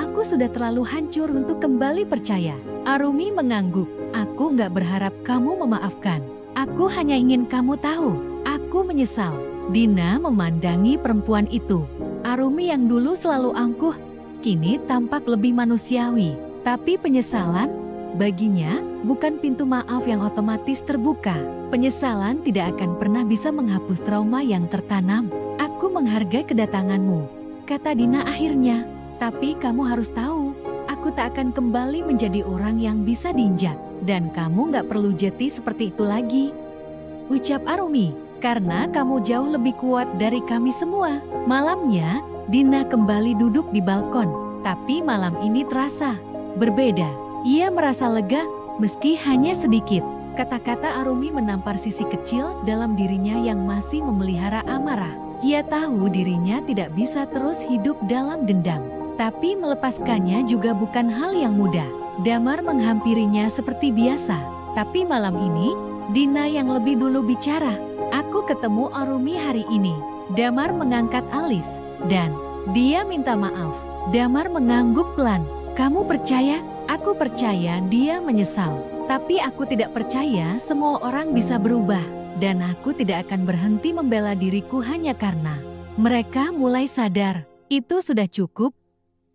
aku sudah terlalu hancur untuk kembali percaya. Arumi mengangguk. Aku nggak berharap kamu memaafkan. Aku hanya ingin kamu tahu, aku menyesal. Dina memandangi perempuan itu. Arumi yang dulu selalu angkuh, kini tampak lebih manusiawi. Tapi penyesalan, baginya, bukan pintu maaf yang otomatis terbuka. Penyesalan tidak akan pernah bisa menghapus trauma yang tertanam. Aku menghargai kedatanganmu, kata Dina akhirnya. Tapi kamu harus tahu, aku tak akan kembali menjadi orang yang bisa diinjak. Dan kamu gak perlu jeti seperti itu lagi, ucap Arumi, karena kamu jauh lebih kuat dari kami semua. Malamnya, Dina kembali duduk di balkon, tapi malam ini terasa berbeda. Ia merasa lega, meski hanya sedikit. Kata-kata Arumi menampar sisi kecil dalam dirinya yang masih memelihara amarah. Ia tahu dirinya tidak bisa terus hidup dalam dendam, tapi melepaskannya juga bukan hal yang mudah. Damar menghampirinya seperti biasa, tapi malam ini, Dina yang lebih dulu bicara. Aku ketemu Arumi hari ini. Damar mengangkat alis, dan dia minta maaf. Damar mengangguk pelan. Kamu percaya? Aku percaya dia menyesal. Tapi aku tidak percaya semua orang bisa berubah. Dan aku tidak akan berhenti membela diriku hanya karena mereka mulai sadar. Itu sudah cukup,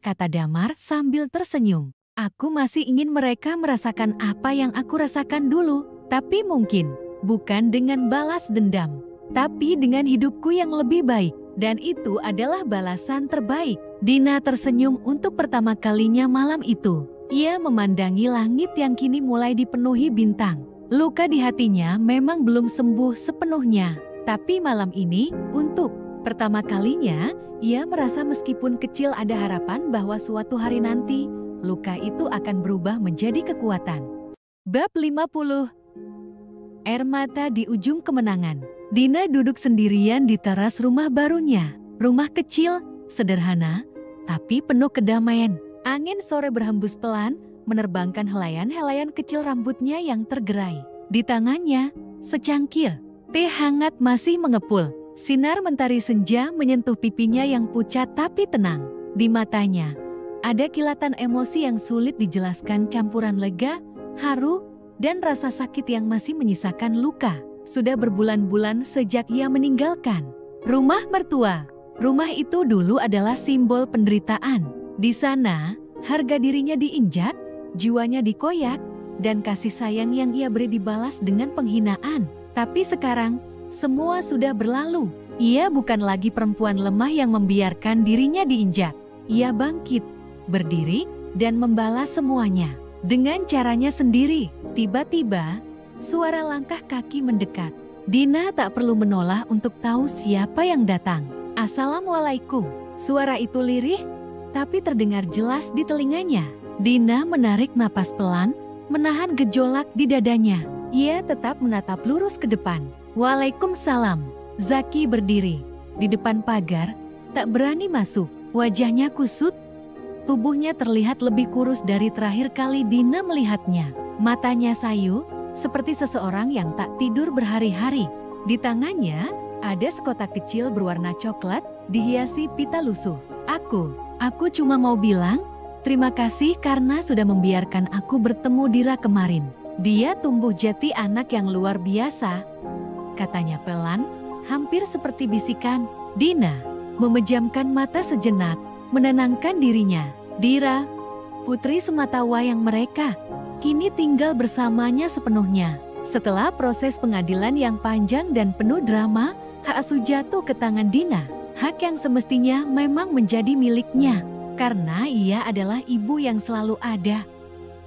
kata Damar sambil tersenyum. Aku masih ingin mereka merasakan apa yang aku rasakan dulu. Tapi mungkin bukan dengan balas dendam, tapi dengan hidupku yang lebih baik. Dan itu adalah balasan terbaik. Dina tersenyum untuk pertama kalinya malam itu. Ia memandangi langit yang kini mulai dipenuhi bintang. Luka di hatinya memang belum sembuh sepenuhnya. Tapi malam ini, untuk pertama kalinya, ia merasa meskipun kecil ada harapan bahwa suatu hari nanti, luka itu akan berubah menjadi kekuatan. Bab 50. Air mata di ujung kemenangan. Dina duduk sendirian di teras rumah barunya. Rumah kecil, sederhana, tapi penuh kedamaian. Angin sore berhembus pelan, menerbangkan helaian-helaian kecil rambutnya yang tergerai. Di tangannya, secangkir teh hangat masih mengepul. Sinar mentari senja menyentuh pipinya yang pucat tapi tenang. Di matanya, ada kilatan emosi yang sulit dijelaskan, campuran lega, haru, dan rasa sakit yang masih menyisakan luka. Sudah berbulan-bulan sejak ia meninggalkan rumah mertua. Rumah itu dulu adalah simbol penderitaan. Di sana, harga dirinya diinjak, jiwanya dikoyak, dan kasih sayang yang ia beri dibalas dengan penghinaan. Tapi sekarang, semua sudah berlalu. Ia bukan lagi perempuan lemah yang membiarkan dirinya diinjak. Ia bangkit, berdiri, dan membalas semuanya. Dengan caranya sendiri, tiba-tiba, suara langkah kaki mendekat. Dina tak perlu menoleh untuk tahu siapa yang datang. "Assalamualaikum." Suara itu lirih, tapi terdengar jelas di telinganya. Dina menarik napas pelan, menahan gejolak di dadanya. Ia tetap menatap lurus ke depan. "Waalaikumsalam." Zaki berdiri di depan pagar, tak berani masuk. Wajahnya kusut, tubuhnya terlihat lebih kurus dari terakhir kali Dina melihatnya. Matanya sayu, seperti seseorang yang tak tidur berhari-hari. Di tangannya, ada sekotak kecil berwarna coklat, dihiasi pita lusuh. Aku cuma mau bilang, terima kasih karena sudah membiarkan aku bertemu Dira kemarin. Dia tumbuh jati anak yang luar biasa," katanya pelan, hampir seperti bisikan. Dina memejamkan mata sejenak, menenangkan dirinya. Dira, putri semata wayang mereka, kini tinggal bersamanya sepenuhnya. Setelah proses pengadilan yang panjang dan penuh drama, hak asuh jatuh ke tangan Dina. Hak yang semestinya memang menjadi miliknya, karena ia adalah ibu yang selalu ada,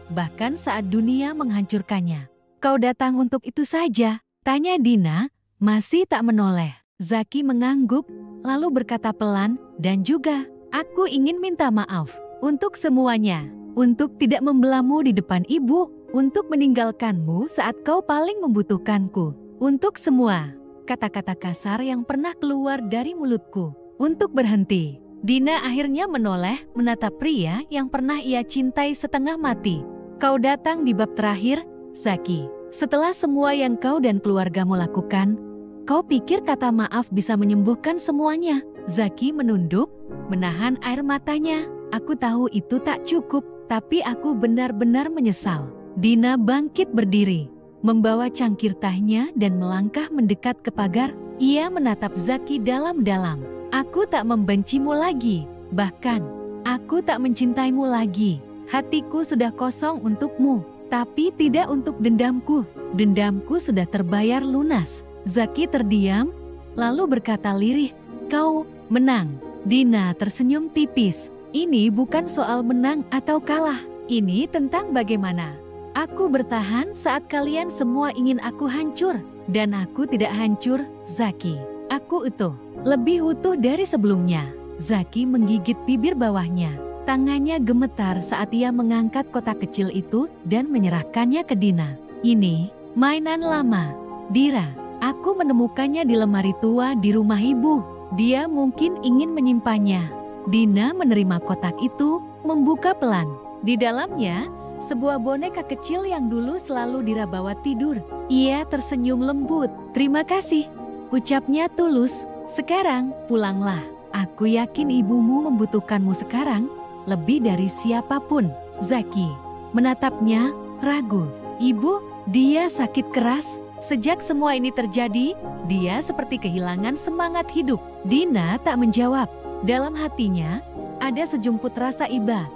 bahkan saat dunia menghancurkannya. "Kau datang untuk itu saja?" tanya Dina, masih tak menoleh. Zaki mengangguk, lalu berkata pelan, "Dan juga, aku ingin minta maaf untuk semuanya. Untuk tidak membelamu di depan ibu, untuk meninggalkanmu saat kau paling membutuhkanku, untuk semua kata-kata kasar yang pernah keluar dari mulutku, untuk berhenti." Dina akhirnya menoleh, menatap pria yang pernah ia cintai setengah mati. "Kau datang di bab terakhir, Zaki. Setelah semua yang kau dan keluargamu lakukan, kau pikir kata maaf bisa menyembuhkan semuanya?" Zaki menunduk, menahan air matanya. "Aku tahu itu tak cukup, tapi aku benar-benar menyesal." Dina bangkit berdiri, membawa cangkir tehnya dan melangkah mendekat ke pagar. Ia menatap Zaki dalam-dalam. "Aku tak membencimu lagi, bahkan aku tak mencintaimu lagi. Hatiku sudah kosong untukmu, tapi tidak untuk dendamku. Dendamku sudah terbayar lunas." Zaki terdiam, lalu berkata lirih, "Kau menang." Dina tersenyum tipis. "Ini bukan soal menang atau kalah. Ini tentang bagaimana aku bertahan saat kalian semua ingin aku hancur. Dan aku tidak hancur, Zaki. Aku utuh, lebih utuh dari sebelumnya." Zaki menggigit bibir bawahnya. Tangannya gemetar saat ia mengangkat kotak kecil itu dan menyerahkannya ke Dina. "Ini mainan lama, Dira. Aku menemukannya di lemari tua di rumah ibu. Dia mungkin ingin menyimpannya." Dina menerima kotak itu, membuka pelan. Di dalamnya, sebuah boneka kecil yang dulu selalu Dira bawa tidur. Ia tersenyum lembut. "Terima kasih," ucapnya tulus. "Sekarang, pulanglah. Aku yakin ibumu membutuhkanmu sekarang, lebih dari siapapun." Zaki menatapnya, ragu. "Ibu, dia sakit keras. Sejak semua ini terjadi, dia seperti kehilangan semangat hidup." Dina tak menjawab. Dalam hatinya, ada sejumput rasa iba,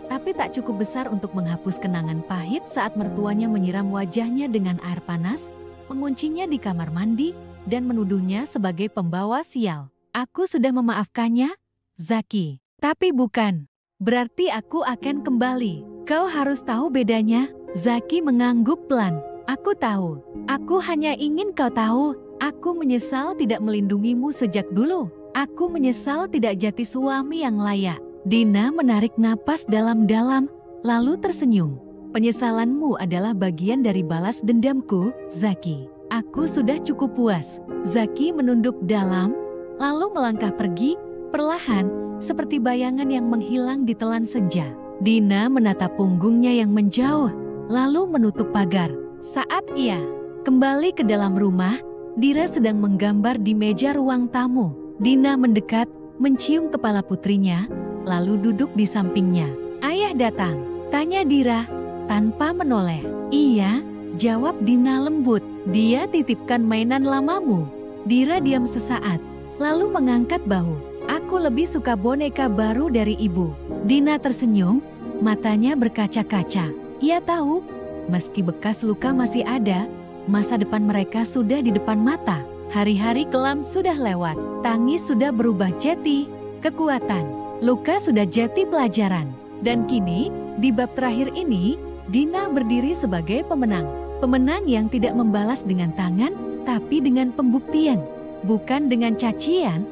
tapi tak cukup besar untuk menghapus kenangan pahit saat mertuanya menyiram wajahnya dengan air panas, menguncinya di kamar mandi, dan menuduhnya sebagai pembawa sial. "Aku sudah memaafkannya, Zaki. Tapi bukan berarti aku akan kembali. Kau harus tahu bedanya." Zaki mengangguk pelan. "Aku tahu. Aku hanya ingin kau tahu. Aku menyesal tidak melindungimu sejak dulu. Aku menyesal tidak jati suami yang layak." Dina menarik napas dalam-dalam, lalu tersenyum. "Penyesalanmu adalah bagian dari balas dendamku, Zaki. Aku sudah cukup puas." Zaki menunduk dalam, lalu melangkah pergi, perlahan, seperti bayangan yang menghilang di telan senja. Dina menatap punggungnya yang menjauh, lalu menutup pagar. Saat ia kembali ke dalam rumah, Dira sedang menggambar di meja ruang tamu. Dina mendekat, mencium kepala putrinya, lalu duduk di sampingnya. "Ayah datang?" tanya Dira, tanpa menoleh. "Iya," jawab Dina lembut. "Dia titipkan mainan lamamu." Dira diam sesaat, lalu mengangkat bahu. "Aku lebih suka boneka baru dari ibu." Dina tersenyum, matanya berkaca-kaca. Ia tahu, meski bekas luka masih ada, masa depan mereka sudah di depan mata. Hari-hari kelam sudah lewat, tangis sudah berubah jadi kekuatan, luka sudah jadi pelajaran. Dan kini, di bab terakhir ini, Dina berdiri sebagai pemenang. Pemenang yang tidak membalas dengan tangan, tapi dengan pembuktian. Bukan dengan cacian,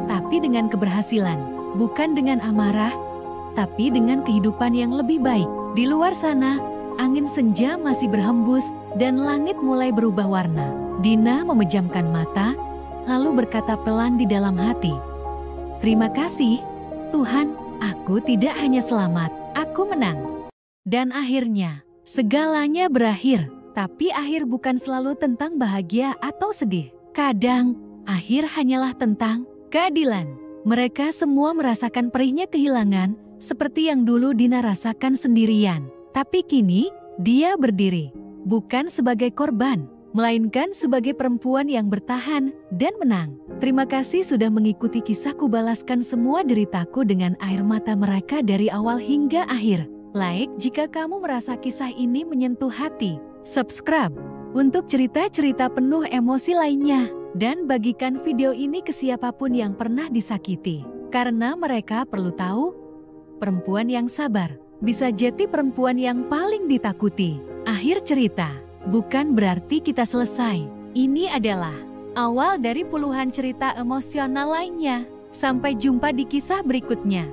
tapi dengan keberhasilan. Bukan dengan amarah, tapi dengan kehidupan yang lebih baik. Di luar sana, angin senja masih berhembus dan langit mulai berubah warna. Dina memejamkan mata, lalu berkata pelan di dalam hati, "Terima kasih, Tuhan, aku tidak hanya selamat, aku menang." Dan akhirnya, segalanya berakhir. Tapi akhir bukan selalu tentang bahagia atau sedih. Kadang, akhir hanyalah tentang keadilan. Mereka semua merasakan perihnya kehilangan, seperti yang dulu Dina rasakan sendirian. Tapi kini, dia berdiri, bukan sebagai korban, melainkan sebagai perempuan yang bertahan dan menang. Terima kasih sudah mengikuti kisahku, balaskan semua deritaku dengan air mata mereka dari awal hingga akhir. Like jika kamu merasa kisah ini menyentuh hati. Subscribe untuk cerita-cerita penuh emosi lainnya. Dan bagikan video ini ke siapapun yang pernah disakiti. Karena mereka perlu tahu, perempuan yang sabar bisa jadi perempuan yang paling ditakuti. Akhir cerita, bukan berarti kita selesai. Ini adalah awal dari puluhan cerita emosional lainnya. Sampai jumpa di kisah berikutnya.